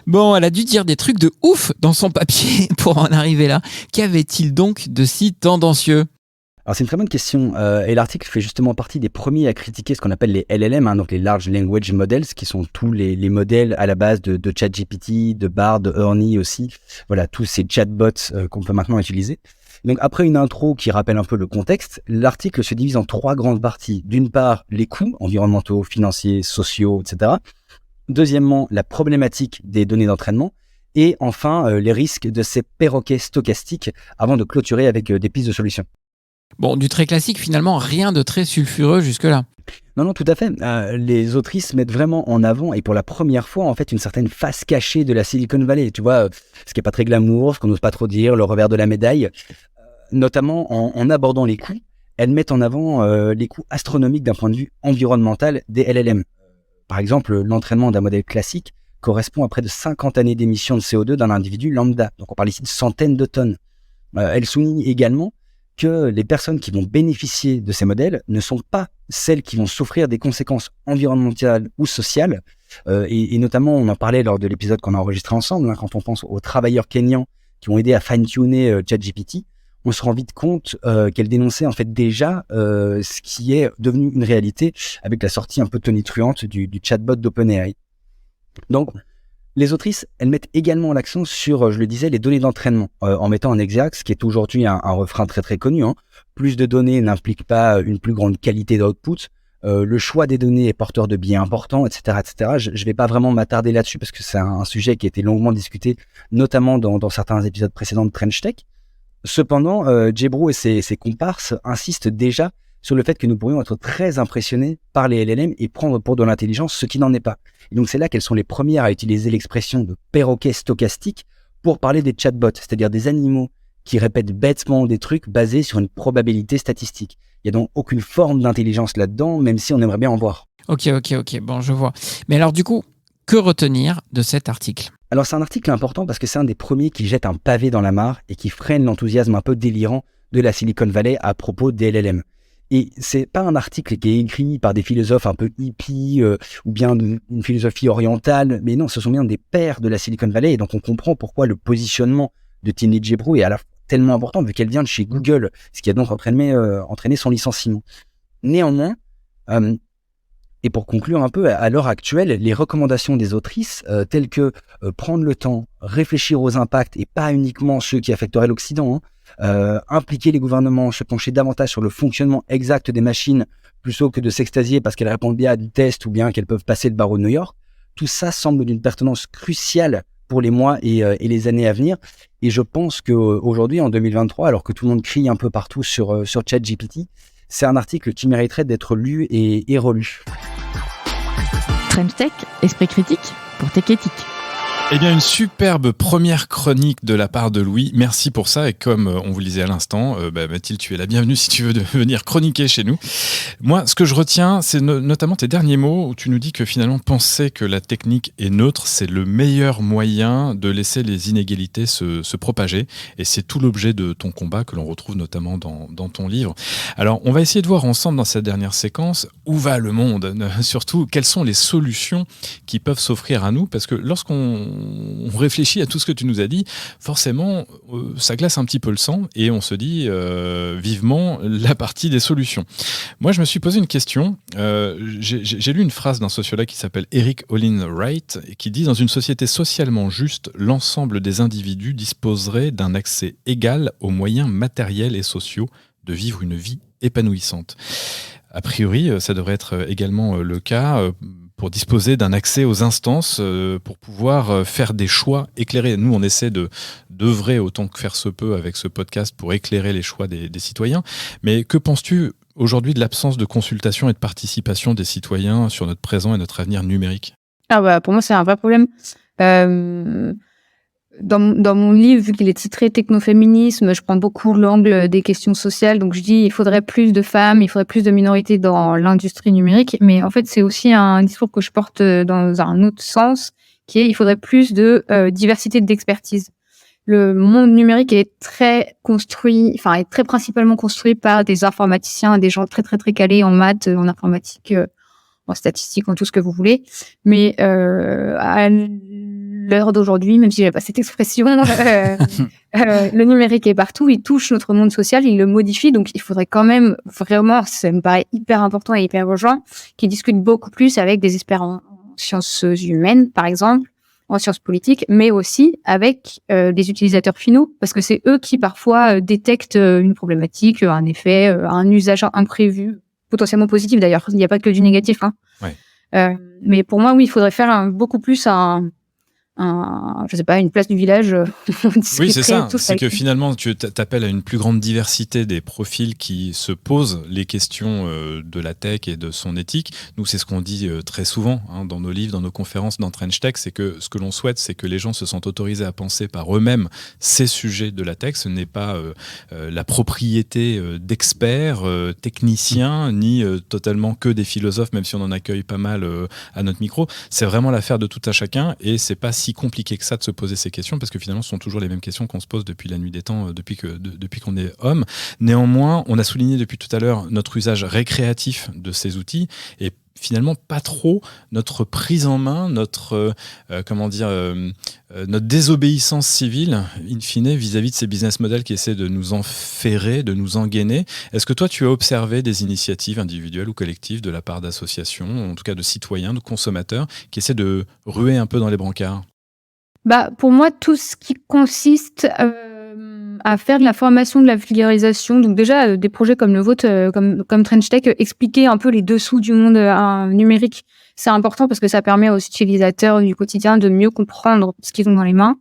Bon, elle a dû dire des trucs de ouf dans son papier pour en arriver là. Qu'avait-il donc de si tendancieux ? Alors c'est une très bonne question, et l'article fait justement partie des premiers à critiquer ce qu'on appelle les LLM, donc les Large Language Models, qui sont tous les modèles à la base de ChatGPT, de Bard, de Ernie aussi, voilà, tous ces chatbots qu'on peut maintenant utiliser. Donc après une intro qui rappelle un peu le contexte, l'article se divise en 3 grandes parties. D'une part, les coûts environnementaux, financiers, sociaux, etc. Deuxièmement, la problématique des données d'entraînement. Et enfin, les risques de ces perroquets stochastiques avant de clôturer avec des pistes de solutions. Bon, du très classique finalement, rien de très sulfureux jusque-là. Non, tout à fait. Les autrices mettent vraiment en avant, et pour la première fois, en fait, une certaine face cachée de la Silicon Valley. Tu vois, ce qui est pas très glamour, ce qu'on n'ose pas trop dire, le revers de la médaille. Notamment en abordant les coûts, elles mettent en avant les coûts astronomiques d'un point de vue environnemental des LLM. Par exemple, l'entraînement d'un modèle classique correspond à près de 50 années d'émissions de CO2 d'un individu lambda. Donc on parle ici de centaines de tonnes. Elle souligne également que les personnes qui vont bénéficier de ces modèles ne sont pas celles qui vont souffrir des conséquences environnementales ou sociales. Et notamment, on en parlait lors de l'épisode qu'on a enregistré ensemble, quand on pense aux travailleurs kenyans qui ont aidé à fine-tuner ChatGPT, on se rend vite compte qu'elle dénonçait en fait déjà ce qui est devenu une réalité avec la sortie un peu tonitruante du chatbot d'OpenAI. Donc, les autrices, elles mettent également l'accent sur, je le disais, les données d'entraînement, en mettant en exergue ce qui est aujourd'hui un refrain très très connu. Plus de données n'implique pas une plus grande qualité d'output. Le choix des données est porteur de biais importants, etc., etc. Je ne vais pas vraiment m'attarder là-dessus parce que c'est un sujet qui a été longuement discuté, notamment dans certains épisodes précédents de Trench Tech. Cependant, Gebru et ses comparses insistent déjà sur le fait que nous pourrions être très impressionnés par les LLM et prendre pour de l'intelligence ce qui n'en est pas. Et donc c'est là qu'elles sont les premières à utiliser l'expression de perroquet stochastique pour parler des chatbots, c'est-à-dire des animaux qui répètent bêtement des trucs basés sur une probabilité statistique. Il n'y a donc aucune forme d'intelligence là-dedans, même si on aimerait bien en voir. Ok, bon, je vois. Mais alors du coup, que retenir de cet article ? Alors c'est un article important parce que c'est un des premiers qui jette un pavé dans la mare et qui freine l'enthousiasme un peu délirant de la Silicon Valley à propos des LLM. Et c'est pas un article qui est écrit par des philosophes un peu hippies ou bien une philosophie orientale, mais non, ce sont bien des pairs de la Silicon Valley, et donc on comprend pourquoi le positionnement de Timnit Gebru est à la fois tellement important vu qu'elle vient de chez Google, ce qui a donc entraîné son licenciement. Néanmoins, et pour conclure un peu, à l'heure actuelle, les recommandations des autrices, telles que prendre le temps, réfléchir aux impacts et pas uniquement ceux qui affecteraient l'Occident, impliquer les gouvernements, se pencher davantage sur le fonctionnement exact des machines plutôt que de s'extasier parce qu'elles répondent bien à des tests ou bien qu'elles peuvent passer le barreau de New York, tout ça semble d'une pertinence cruciale pour les mois et les années à venir. Et je pense qu'aujourd'hui, en 2023, alors que tout le monde crie un peu partout sur ChatGPT, c'est un article qui mériterait d'être lu et relu. Trench Tech, esprit critique pour Tech Éthique. Eh bien, une superbe première chronique de la part de Louis. Merci pour ça. Et comme on vous le disait à l'instant, Mathilde, tu es la bienvenue si tu veux venir chroniquer chez nous. Moi, ce que je retiens, c'est notamment tes derniers mots où tu nous dis que finalement, penser que la technique est neutre, c'est le meilleur moyen de laisser les inégalités se propager. Et c'est tout l'objet de ton combat que l'on retrouve notamment dans ton livre. Alors, on va essayer de voir ensemble dans cette dernière séquence où va le monde. Surtout, quelles sont les solutions qui peuvent s'offrir à nous. Parce que lorsqu'on réfléchit à tout ce que tu nous as dit, forcément, ça glace un petit peu le sang et on se dit vivement la partie des solutions. Moi, je me suis posé une question. J'ai lu une phrase d'un sociologue qui s'appelle Eric Olin Wright qui dit « Dans une société socialement juste, l'ensemble des individus disposerait d'un accès égal aux moyens matériels et sociaux de vivre une vie épanouissante ». A priori, ça devrait être également le cas pour disposer d'un accès aux instances pour pouvoir faire des choix éclairés. Nous, on essaie d'œuvrer autant que faire se peut avec ce podcast pour éclairer les choix des citoyens. Mais que penses-tu aujourd'hui de l'absence de consultation et de participation des citoyens sur notre présent et notre avenir numérique ? Pour moi, c'est un vrai problème. Dans mon livre, vu qu'il est titré Technoféminisme, je prends beaucoup l'angle des questions sociales. Donc, je dis il faudrait plus de femmes, il faudrait plus de minorités dans l'industrie numérique. Mais en fait, c'est aussi un discours que je porte dans un autre sens, qui est il faudrait plus de diversité d'expertise. Le monde numérique est très principalement construit par des informaticiens, des gens très, très, très calés en maths, en informatique, en statistique, en tout ce que vous voulez. Mais à l'heure d'aujourd'hui, même si j'avais pas cette expression, le numérique est partout, il touche notre monde social, il le modifie, donc il faudrait quand même vraiment, ça me paraît hyper important et hyper urgent, qu'ils discutent beaucoup plus avec des experts en sciences humaines, par exemple, en sciences politiques, mais aussi avec des utilisateurs finaux, parce que c'est eux qui parfois détectent une problématique, un effet, un usage imprévu, potentiellement positif d'ailleurs, il n'y a pas que du négatif. Ouais. Mais pour moi, oui, il faudrait faire beaucoup plus une place du village. Oui, c'est ça. C'est que finalement, tu t'appelles à une plus grande diversité des profils qui se posent les questions de la tech et de son éthique. Nous, c'est ce qu'on dit très souvent dans nos livres, dans nos conférences, dans Trench Tech, c'est que ce que l'on souhaite, c'est que les gens se sentent autorisés à penser par eux-mêmes ces sujets de la tech. Ce n'est pas la propriété d'experts, techniciens, ni totalement que des philosophes, même si on en accueille pas mal à notre micro. C'est vraiment l'affaire de tout un chacun et c'est pas si compliqué que ça de se poser ces questions parce que finalement ce sont toujours les mêmes questions qu'on se pose depuis la nuit des temps, depuis qu'on est homme. Néanmoins, on a souligné depuis tout à l'heure notre usage récréatif de ces outils et finalement pas trop notre prise en main, notre désobéissance civile in fine vis-à-vis de ces business models qui essaient de nous enferrer, de nous engainer. Est-ce que toi tu as observé des initiatives individuelles ou collectives de la part d'associations, en tout cas de citoyens, de consommateurs qui essaient de ruer un peu dans les brancards ? Pour moi, tout ce qui consiste à faire de la formation, de la vulgarisation, donc déjà des projets comme le vôtre, comme Trench Tech, expliquer un peu les dessous du monde numérique, c'est important parce que ça permet aux utilisateurs du quotidien de mieux comprendre ce qu'ils ont dans les mains.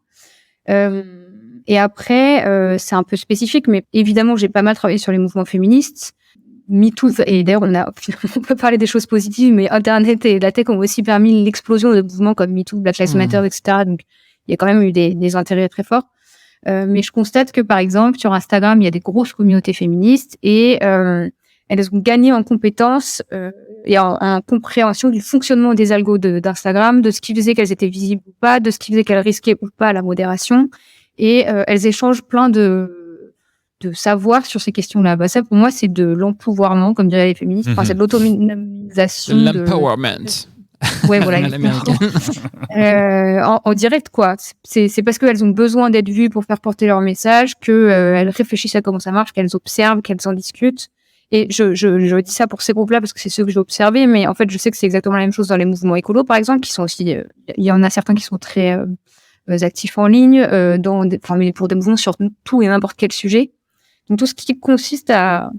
Et après, c'est un peu spécifique, mais évidemment, j'ai pas mal travaillé sur les mouvements féministes. MeToo, et d'ailleurs, on peut parler des choses positives, mais Internet et la tech ont aussi permis l'explosion de mouvements comme MeToo, Black Lives Matter, etc. Donc, il y a quand même eu des intérêts très forts. Mais je constate que, par exemple, sur Instagram, il y a des grosses communautés féministes et elles ont gagné en compétences et en compréhension du fonctionnement des algos d'Instagram, de ce qui faisait qu'elles étaient visibles ou pas, de ce qui faisait qu'elles risquaient ou pas la modération. Et elles échangent plein de savoir sur ces questions-là. Ça, pour moi, c'est de l'empouvoirment, comme diraient les féministes. Enfin, c'est de l'autonomisation. L'empowerment. Ouais, voilà. En direct, quoi. C'est parce qu'elles ont besoin d'être vues pour faire porter leur message, qu'elles réfléchissent à comment ça marche, qu'elles observent, qu'elles en discutent. Et je dis ça pour ces groupes-là parce que c'est ceux que j'ai observés, mais en fait, je sais que c'est exactement la même chose dans les mouvements écolos, par exemple, qui sont aussi, il y en a certains qui sont très actifs en ligne, mais pour des mouvements sur tout et n'importe quel sujet. Donc, tout ce qui consiste à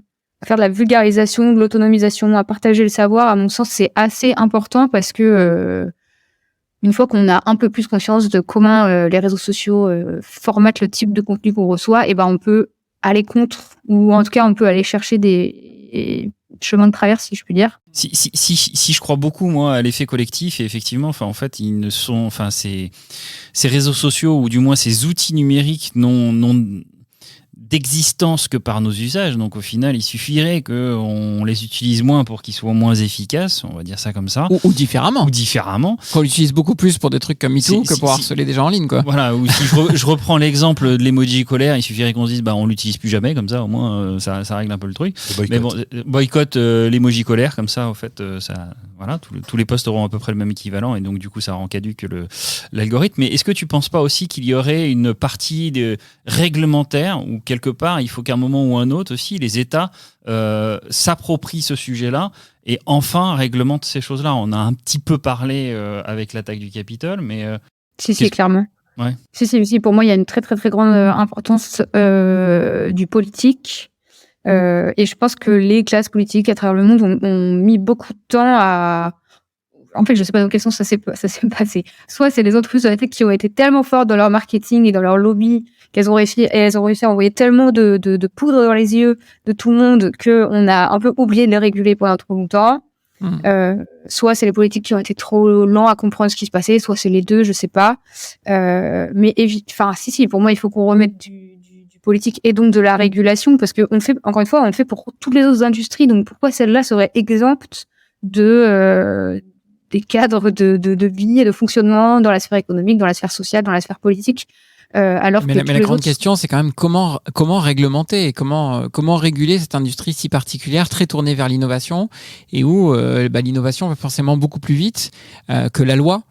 faire de la vulgarisation, de l'autonomisation, à partager le savoir, à mon sens, c'est assez important parce que une fois qu'on a un peu plus conscience de comment les réseaux sociaux formatent le type de contenu qu'on reçoit, et on peut aller contre, ou en tout cas, on peut aller chercher des chemins de traverse, si je puis dire. Si je crois beaucoup, moi, à l'effet collectif, et effectivement, en fait, ils ne sont, ces réseaux sociaux, ou du moins ces outils numériques n'ont d'existence que par nos usages. Donc au final, il suffirait qu'on les utilise moins pour qu'ils soient moins efficaces, on va dire ça comme ça. Ou différemment. Qu'on l'utilise beaucoup plus pour des trucs comme MeToo que pour harceler des gens en ligne, quoi. Voilà, ou si je reprends l'exemple de l'emoji colère, il suffirait qu'on se dise on l'utilise plus jamais, comme ça au moins ça règle un peu le truc. Mais bon, boycott l'emoji colère, comme ça, au fait, voilà, tous les posts auront à peu près le même équivalent et donc du coup ça rend caduque l'algorithme. Mais est-ce que tu penses pas aussi qu'il y aurait une partie réglementaire où quelque part il faut qu'à un moment ou un autre aussi les États s'approprient ce sujet-là et enfin réglementent ces choses-là? On a un petit peu parlé avec l'attaque du Capitole, mais si, clairement. Ouais. Si, pour moi il y a une très très très grande importance du politique. Et je pense que les classes politiques à travers le monde ont mis beaucoup de temps à... En fait, je sais pas dans quel sens ça s'est passé. Soit c'est les entreprises de la tech qui ont été tellement fortes dans leur marketing et dans leur lobby qu'elles ont réussi à envoyer tellement de poudre dans les yeux de tout le monde qu'on a un peu oublié de les réguler pendant trop longtemps. Soit c'est les politiques qui ont été trop lents à comprendre ce qui se passait, soit c'est les deux, je sais pas. Mais si, pour moi, il faut qu'on remette du politique et donc de la régulation, parce que encore une fois, on le fait pour toutes les autres industries. Donc pourquoi celle-là serait exempte des cadres de vie et de fonctionnement dans la sphère économique, dans la sphère sociale, dans la sphère politique, alors mais la grande question, c'est quand même comment réglementer et comment réguler cette industrie si particulière, très tournée vers l'innovation, et où l'innovation va forcément beaucoup plus vite que la loi.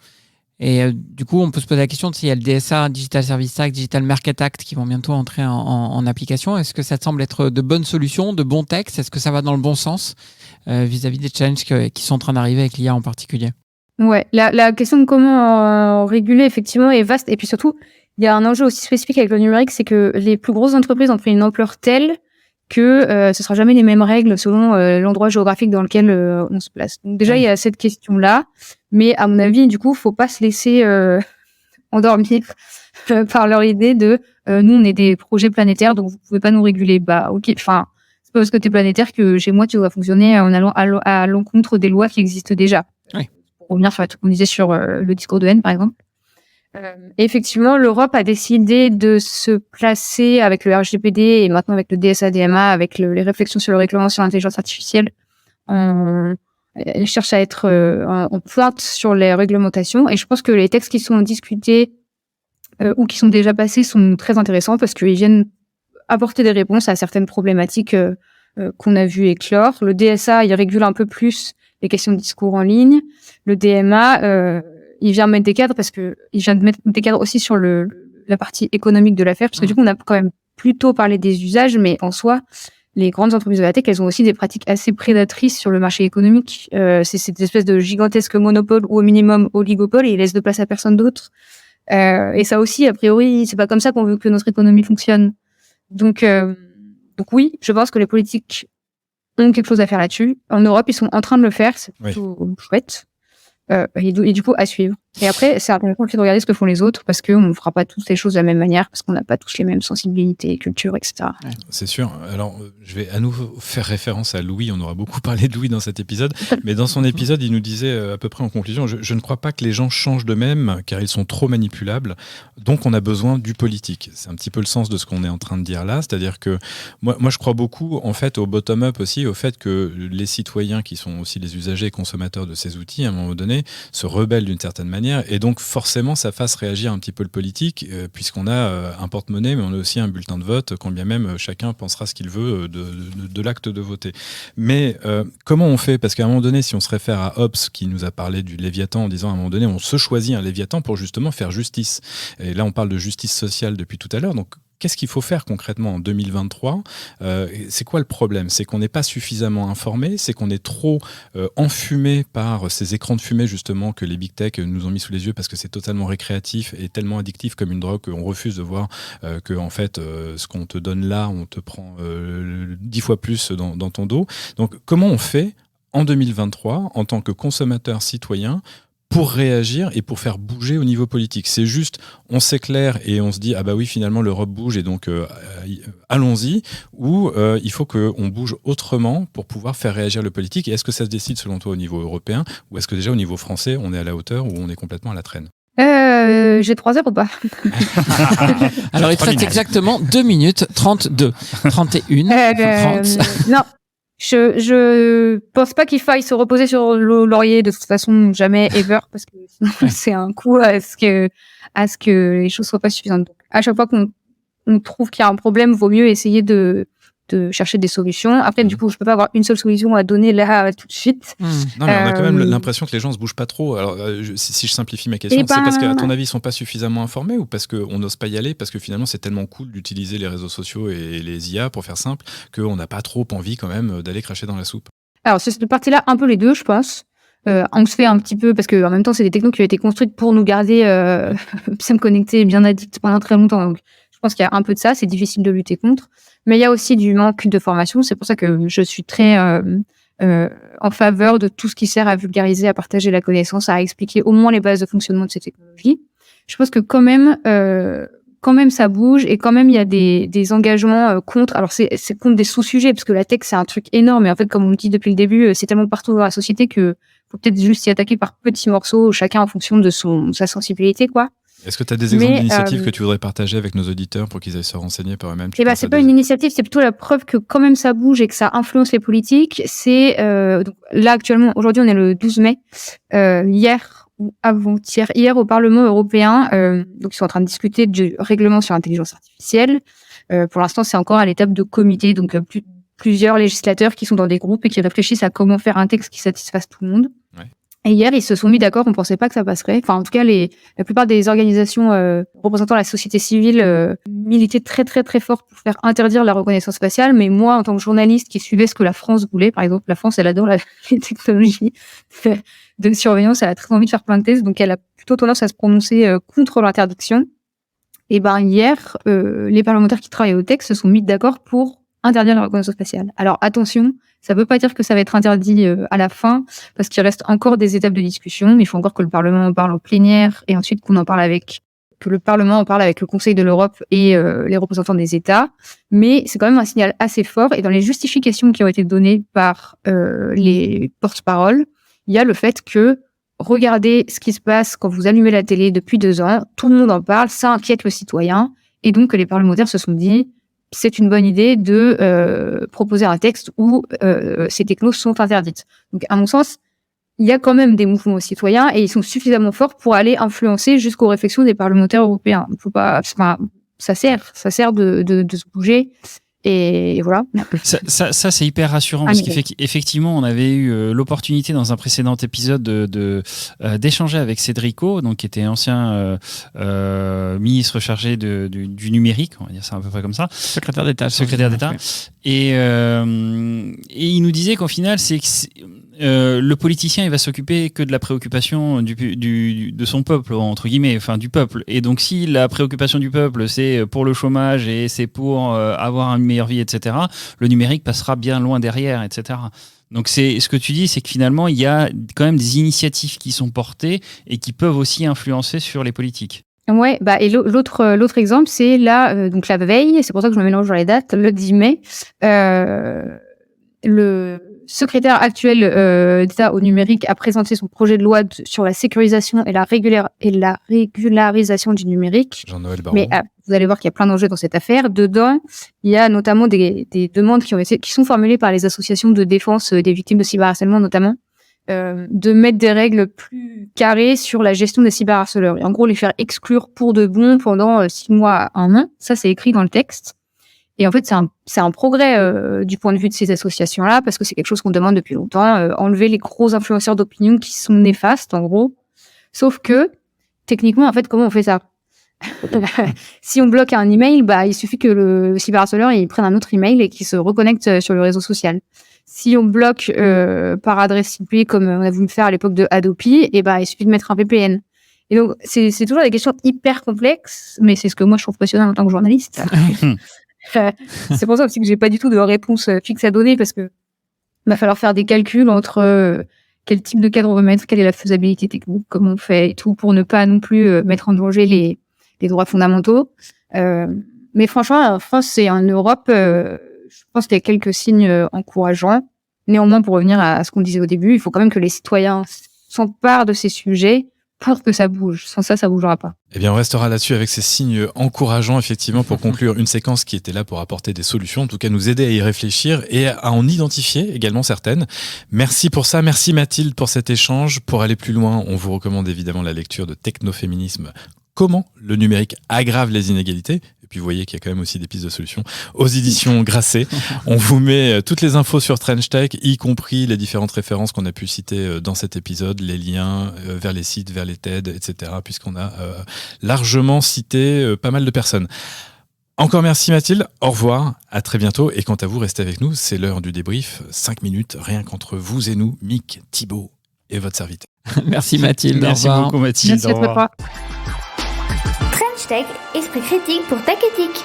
Et du coup, on peut se poser la question s'il y a le DSA, Digital Services Act, Digital Market Act qui vont bientôt entrer en application. Est-ce que ça te semble être de bonnes solutions, de bons textes? Est-ce que ça va dans le bon sens vis-à-vis des challenges qui sont en train d'arriver avec l'IA en particulier? Ouais, la question de comment réguler, effectivement, est vaste. Et puis surtout, il y a un enjeu aussi spécifique avec le numérique, c'est que les plus grosses entreprises ont pris une ampleur telle que ce sera jamais les mêmes règles selon l'endroit géographique dans lequel on se place. Donc déjà, il y a cette question-là. Mais à mon avis, du coup, faut pas se laisser endormir par leur idée de nous, on est des projets planétaires, donc vous pouvez pas nous réguler. Bah, ok, enfin, c'est pas parce que t'es planétaire que chez moi, tu dois fonctionner en allant à l'encontre des lois qui existent déjà. Oui. Pour revenir sur ce qu'on disait sur le discours de haine, par exemple. Effectivement, l'Europe a décidé de se placer avec le RGPD et maintenant avec le DSA-DMA, avec les réflexions sur le règlement sur l'intelligence artificielle. Elle cherche à être en pointe sur les réglementations, et je pense que les textes qui sont discutés ou qui sont déjà passés sont très intéressants parce qu'ils viennent apporter des réponses à certaines problématiques qu'on a vues éclore. Le DSA, il régule un peu plus les questions de discours en ligne. Le DMA, il vient mettre des cadres parce que il vient de mettre des cadres aussi sur la partie économique de l'affaire, parce que du coup, on a quand même plutôt parlé des usages, mais en soi, les grandes entreprises de la tech, elles ont aussi des pratiques assez prédatrices sur le marché économique. C'est cette espèce de gigantesque monopole ou au minimum oligopole, et ils laissent de place à personne d'autre. Et ça aussi, a priori, c'est pas comme ça qu'on veut que notre économie fonctionne. Donc oui, je pense que les politiques ont quelque chose à faire là-dessus. En Europe, ils sont en train de le faire, c'est plutôt chouette. Et du coup, à suivre. Et après, c'est intéressant de regarder ce que font les autres, parce qu'on ne fera pas tous les choses de la même manière, parce qu'on n'a pas tous les mêmes sensibilités, cultures, etc. Ouais. C'est sûr. Alors, je vais à nouveau faire référence à Louis. On aura beaucoup parlé de Louis dans cet épisode. Mais dans son épisode, il nous disait à peu près en conclusion, je ne crois pas que les gens changent d'eux-mêmes, car ils sont trop manipulables. Donc, on a besoin du politique. C'est un petit peu le sens de ce qu'on est en train de dire là. C'est-à-dire que moi, je crois beaucoup, en fait, au bottom-up aussi, au fait que les citoyens, qui sont aussi les usagers et consommateurs de ces outils, à un moment donné, se rebellent d'une certaine manière, et donc forcément ça fasse réagir un petit peu le politique, puisqu'on a un porte-monnaie, mais on a aussi un bulletin de vote, quand bien même chacun pensera ce qu'il veut de l'acte de voter. Mais comment on fait? Parce qu'à un moment donné, si on se réfère à Hobbes, qui nous a parlé du Léviathan, en disant à un moment donné, on se choisit un Léviathan pour justement faire justice. Et là, on parle de justice sociale depuis tout à l'heure, donc qu'est-ce qu'il faut faire concrètement en 2023 ? C'est quoi le problème ? C'est qu'on n'est pas suffisamment informé, c'est qu'on est trop enfumé par ces écrans de fumée justement que les big tech nous ont mis sous les yeux, parce que c'est totalement récréatif et tellement addictif comme une drogue qu'on refuse de voir que en fait ce qu'on te donne là, on te prend 10 fois plus dans ton dos. Donc comment on fait en 2023 en tant que consommateur citoyen pour réagir et pour faire bouger au niveau politique? C'est juste, on s'éclaire et on se dit, ah bah oui, finalement, l'Europe bouge et donc allons-y, ou il faut qu'on bouge autrement pour pouvoir faire réagir le politique? Et est-ce que ça se décide selon toi au niveau européen, ou est-ce que déjà au niveau français, on est à la hauteur ou on est complètement à la traîne? J'ai 3 heures ou pas? Alors, il te reste exactement 2 minutes 32. 31, 30. Non. Je pense pas qu'il faille se reposer sur le laurier de toute façon, jamais, ever, parce que sinon c'est un coup à ce que les choses soient pas suffisantes. Donc, à chaque fois qu'on trouve qu'il y a un problème, vaut mieux essayer de chercher des solutions. Après, du coup, je peux pas avoir une seule solution à donner là tout de suite. Non, mais on a quand même l'impression que les gens se bougent pas trop. Alors, si je simplifie ma question, c'est parce qu'à ton avis, ils sont pas suffisamment informés, ou parce qu'on n'ose pas y aller, parce que finalement, c'est tellement cool d'utiliser les réseaux sociaux et les IA, pour faire simple, qu'on n'a pas trop envie quand même d'aller cracher dans la soupe? Alors, c'est cette partie-là, un peu les deux, je pense. On se fait un petit peu, parce que en même temps, c'est des technos qui ont été construites pour nous garder bien connectés, bien addicts pendant très longtemps. Donc, je pense qu'il y a un peu de ça, c'est difficile de lutter contre. Mais il y a aussi du manque de formation. C'est pour ça que je suis très en faveur de tout ce qui sert à vulgariser, à partager la connaissance, à expliquer au moins les bases de fonctionnement de ces technologies. Je pense que quand même ça bouge et quand même il y a des engagements contre. Alors c'est contre des sous-sujets parce que la tech c'est un truc énorme et en fait comme on le dit depuis le début, c'est tellement partout dans la société que faut peut-être juste s'y attaquer par petits morceaux, chacun en fonction de sa sensibilité, quoi. Est-ce que tu as des exemples d'initiatives que tu voudrais partager avec nos auditeurs pour qu'ils aillent se renseigner par eux-mêmes? C'est pas une initiative, c'est plutôt la preuve que quand même ça bouge et que ça influence les politiques. C'est donc là actuellement, aujourd'hui on est le 12 mai, hier ou avant-hier, hier au Parlement européen, donc ils sont en train de discuter du règlement sur l'intelligence artificielle. Pour l'instant, c'est encore à l'étape de comité, donc plusieurs législateurs qui sont dans des groupes et qui réfléchissent à comment faire un texte qui satisfasse tout le monde. Ouais. Et hier, ils se sont mis d'accord, on pensait pas que ça passerait. Enfin, en tout cas, la plupart des organisations représentant la société civile militaient très, très, très fort pour faire interdire la reconnaissance faciale. Mais moi, en tant que journaliste qui suivait ce que la France voulait, par exemple, la France, elle adore les technologies de surveillance, elle a très envie de faire plein de tests, donc elle a plutôt tendance à se prononcer contre l'interdiction. Et hier, les parlementaires qui travaillent au texte se sont mis d'accord pour interdire la reconnaissance faciale. Alors attention, ça ne veut pas dire que ça va être interdit à la fin, parce qu'il reste encore des étapes de discussion, mais il faut encore que le Parlement en parle en plénière, et ensuite que le Parlement en parle avec le Conseil de l'Europe et les représentants des États. Mais c'est quand même un signal assez fort, et dans les justifications qui ont été données par les porte-paroles, il y a le fait que regardez ce qui se passe quand vous allumez la télé depuis 2 ans, tout le monde en parle, ça inquiète le citoyen, et donc les parlementaires se sont dit c'est une bonne idée de proposer un texte où ces technos sont interdites. Donc, à mon sens, il y a quand même des mouvements citoyens et ils sont suffisamment forts pour aller influencer jusqu'aux réflexions des parlementaires européens. Faut pas, ça sert de se bouger. Et voilà. Ça c'est hyper rassurant parce qu'effectivement, on avait eu l'opportunité dans un précédent épisode d'échanger avec Cédrico, donc qui était ancien ministre chargé du numérique, on va dire ça à peu près comme ça. Secrétaire d'État. Et il nous disait qu'au final, c'est que le politicien, il va s'occuper que de la préoccupation de son peuple, entre guillemets, enfin du peuple. Et donc, si la préoccupation du peuple, c'est pour le chômage et c'est pour avoir une meilleure vie, etc., le numérique passera bien loin derrière, etc. Donc, ce que tu dis, c'est que finalement, il y a quand même des initiatives qui sont portées et qui peuvent aussi influencer sur les politiques. Ouais, et l'autre exemple, c'est là, donc la veille, c'est pour ça que je me mélange dans les dates, le 10 mai, le secrétaire actuel d'État au numérique a présenté son projet de loi sur la sécurisation et la régularisation du numérique. Jean-Noël Barrot. Mais vous allez voir qu'il y a plein d'enjeux dans cette affaire. Dedans, il y a notamment des demandes qui sont formulées par les associations de défense des victimes de cyberharcèlement notamment, de mettre des règles plus carrées sur la gestion des cyberharceleurs. Et en gros, les faire exclure pour de bon pendant 6 mois à 1 an. Ça, c'est écrit dans le texte. Et en fait, c'est un progrès du point de vue de ces associations-là, parce que c'est quelque chose qu'on demande depuis longtemps, enlever les gros influenceurs d'opinion qui sont néfastes, en gros. Sauf que, techniquement, en fait, comment on fait ça? Si on bloque un email, il suffit que le cyberharceleur il prenne un autre email et qu'il se reconnecte sur le réseau social. Si on bloque par adresse IP, comme on a voulu faire à l'époque de Adopi, il suffit de mettre un VPN. Et donc, c'est toujours des questions hyper complexes, mais c'est ce que moi je trouve passionnant en tant que journaliste. C'est pour ça aussi que j'ai pas du tout de réponse fixe à donner, parce que va falloir faire des calculs entre quel type de cadre on veut mettre, quelle est la faisabilité technique, comment on fait et tout, pour ne pas non plus mettre en danger les droits fondamentaux. Mais franchement, en France et en Europe, je pense qu'il y a quelques signes encourageants. Néanmoins, pour revenir à ce qu'on disait au début, il faut quand même que les citoyens s'emparent de ces sujets pour que ça bouge. Sans ça, ça bougera pas. Eh bien, on restera là-dessus avec ces signes encourageants, effectivement, pour conclure une séquence qui était là pour apporter des solutions, en tout cas nous aider à y réfléchir et à en identifier également certaines. Merci pour ça, merci Mathilde pour cet échange. Pour aller plus loin, on vous recommande évidemment la lecture de Technoféminisme, comment le numérique aggrave les inégalités. Et puis vous voyez qu'il y a quand même aussi des pistes de solutions aux éditions Grasset. On vous met toutes les infos sur Trench Tech, y compris les différentes références qu'on a pu citer dans cet épisode, les liens vers les sites, vers les TED, etc. Puisqu'on a largement cité pas mal de personnes. Encore merci Mathilde, au revoir, à très bientôt. Et quant à vous, restez avec nous, c'est l'heure du débrief. 5 minutes, rien qu'entre vous et nous, Mick, Thibaut et votre serviteur. Merci Mathilde. Merci beaucoup Mathilde. Merci à toi. Tech, esprit critique pour Tech Éthique.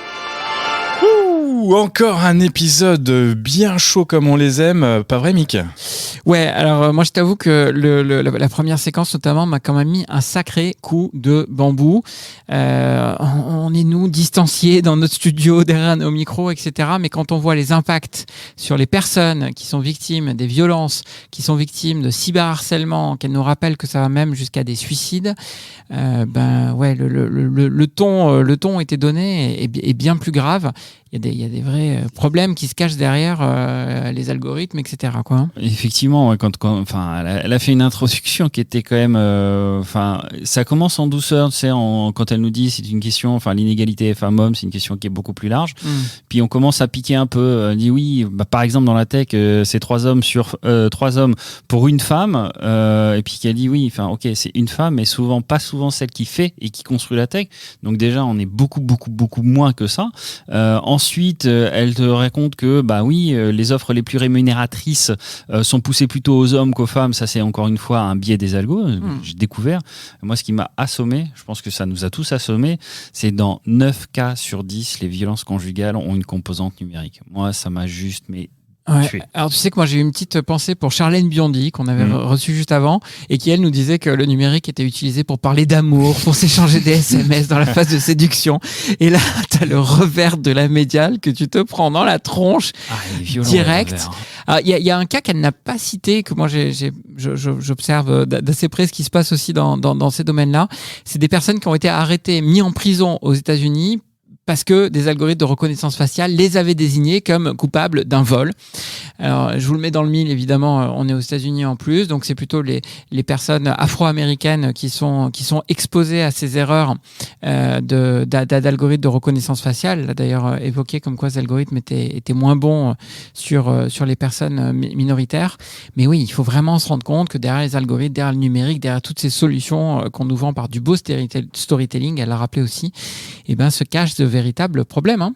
Ouh, encore un épisode bien chaud comme on les aime, pas vrai Mick ? Ouais, alors moi je t'avoue que la première séquence notamment m'a quand même mis un sacré coup de bambou. On est nous distanciés dans notre studio derrière nos micros, etc. Mais quand on voit les impacts sur les personnes qui sont victimes des violences, qui sont victimes de cyberharcèlement, qu'elles nous rappellent que ça va même jusqu'à des suicides, le ton était donné et bien plus grave. Il y a des vrais problèmes qui se cachent derrière les algorithmes, etc. Quoi. Effectivement, elle a fait une introduction qui était quand même... ça commence en douceur, tu sais, quand elle nous dit c'est une question, l'inégalité femmes-hommes, c'est une question qui est beaucoup plus large. Puis on commence à piquer un peu. Elle dit oui, par exemple dans la tech, c'est 3 hommes pour une femme. Et puis qu'elle dit oui, c'est une femme, mais pas souvent celle qui fait et qui construit la tech. Donc déjà, on est beaucoup moins que ça. Ensuite, elle te raconte que les offres les plus rémunératrices sont poussées plutôt aux hommes qu'aux femmes. Ça, c'est encore une fois un biais des algos. J'ai découvert. Moi, ce qui m'a assommé, je pense que ça nous a tous assommés, c'est dans 9 cas sur 10, les violences conjugales ont une composante numérique. Moi, ça m'a juste tué. Alors tu sais que moi j'ai eu une petite pensée pour Charlène Biondi qu'on avait reçue juste avant et qui elle nous disait que le numérique était utilisé pour parler d'amour, pour s'échanger des SMS dans la phase de séduction. Et là t'as le revers de la médiale que tu te prends dans la tronche direct. Il y a un cas qu'elle n'a pas cité que moi j'observe d'assez près ce qui se passe aussi dans ces domaines-là. C'est des personnes qui ont été arrêtées, mises en prison aux États-Unis parce que des algorithmes de reconnaissance faciale les avaient désignés comme coupables d'un vol. Alors, je vous le mets dans le mille, évidemment, on est aux États-Unis en plus, donc c'est plutôt les personnes afro-américaines qui sont exposées à ces erreurs d'algorithmes de reconnaissance faciale. Là, d'ailleurs, évoqué comme quoi ces algorithmes étaient moins bons sur les personnes minoritaires. Mais oui, il faut vraiment se rendre compte que derrière les algorithmes, derrière le numérique, derrière toutes ces solutions qu'on nous vend par du beau storytelling, elle l'a rappelé aussi, se cachent de véritables problèmes.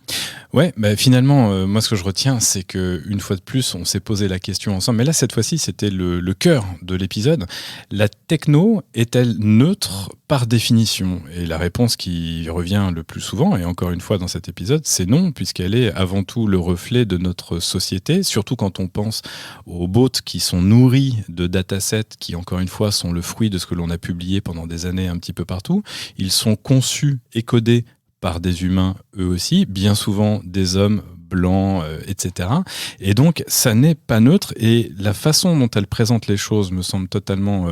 Ouais, finalement, moi ce que je retiens, c'est que une fois de plus, on s'est posé la question ensemble. Mais là, cette fois-ci, c'était le cœur de l'épisode. La techno est-elle neutre par définition ? Et la réponse qui revient le plus souvent, et encore une fois dans cet épisode, c'est non, puisqu'elle est avant tout le reflet de notre société, surtout quand on pense aux bots qui sont nourris de datasets qui, encore une fois, sont le fruit de ce que l'on a publié pendant des années un petit peu partout. Ils sont conçus et codés par des humains eux aussi, bien souvent des hommes blancs, etc. Et donc, ça n'est pas neutre. Et la façon dont elle présente les choses me semble totalement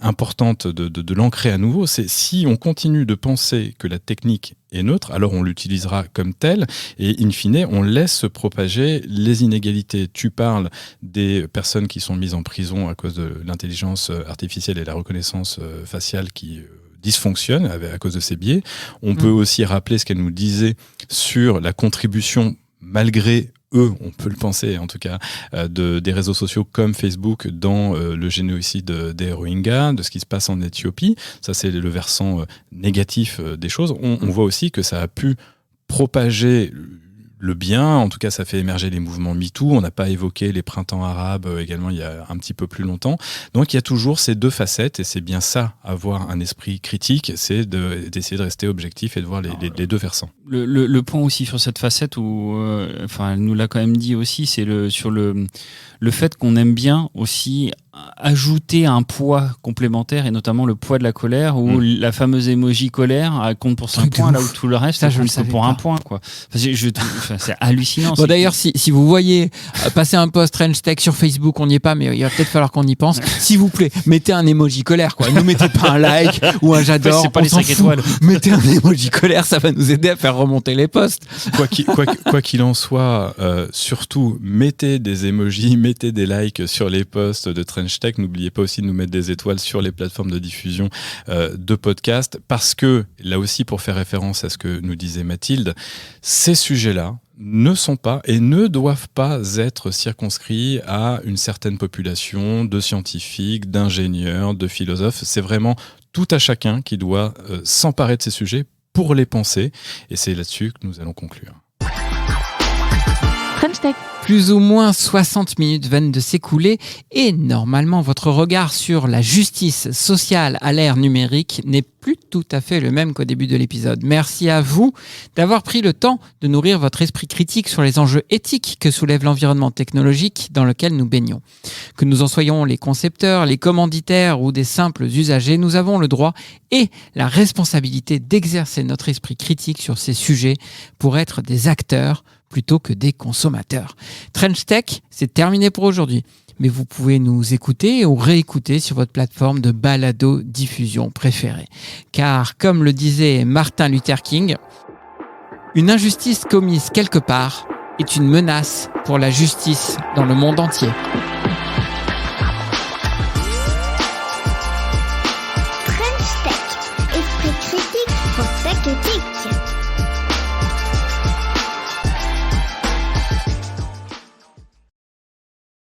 importante de l'ancrer à nouveau. C'est si on continue de penser que la technique est neutre, alors on l'utilisera comme telle et in fine, on laisse se propager les inégalités. Tu parles des personnes qui sont mises en prison à cause de l'intelligence artificielle et la reconnaissance faciale qui dysfonctionne à cause de ces biais. On peut aussi rappeler ce qu'elle nous disait sur la contribution, malgré eux, on peut le penser en tout cas, des réseaux sociaux comme Facebook dans le génocide des Rohingyas, de ce qui se passe en Éthiopie. Ça, c'est le versant négatif des choses. On voit aussi que ça a pu propager le bien, en tout cas ça fait émerger les mouvements MeToo, on n'a pas évoqué les printemps arabes également il y a un petit peu plus longtemps, donc il y a toujours ces deux facettes et c'est bien ça, avoir un esprit critique, c'est d'essayer de rester objectif et de voir les deux versants. Le point aussi sur cette facette où, elle nous l'a quand même dit aussi, c'est sur le fait qu'on aime bien aussi ajouter un poids complémentaire et notamment le poids de la colère où la fameuse emoji colère compte pour 5 points là où tout le reste compte pour 1 point quoi. C'est hallucinant. Bon d'ailleurs si vous voyez passer un post Trench Tech sur Facebook, on n'y est pas mais il va peut-être falloir qu'on y pense. S'il vous plaît, mettez un emoji colère quoi. Ne mettez pas un like ou un j'adore. C'est pas les 5 étoiles. Mettez un emoji colère, ça va nous aider à faire remonter les posts. Quoi qu'il en soit, surtout mettez des emojis, mettez des likes sur les posts de Trench Tech. N'oubliez pas aussi de nous mettre des étoiles sur les plateformes de diffusion de podcasts parce que, là aussi pour faire référence à ce que nous disait Mathilde, ces sujets-là ne sont pas et ne doivent pas être circonscrits à une certaine population de scientifiques, d'ingénieurs, de philosophes. C'est vraiment tout à chacun qui doit s'emparer de ces sujets pour les penser et c'est là-dessus que nous allons conclure. French Tech. Plus ou moins 60 minutes viennent de s'écouler et normalement votre regard sur la justice sociale à l'ère numérique n'est plus tout à fait le même qu'au début de l'épisode. Merci à vous d'avoir pris le temps de nourrir votre esprit critique sur les enjeux éthiques que soulève l'environnement technologique dans lequel nous baignons. Que nous en soyons les concepteurs, les commanditaires ou des simples usagers, nous avons le droit et la responsabilité d'exercer notre esprit critique sur ces sujets pour être des acteurs plutôt que des consommateurs. Trench Tech, c'est terminé pour aujourd'hui. Mais vous pouvez nous écouter ou réécouter sur votre plateforme de balado-diffusion préférée. Car, comme le disait Martin Luther King, une injustice commise quelque part est une menace pour la justice dans le monde entier.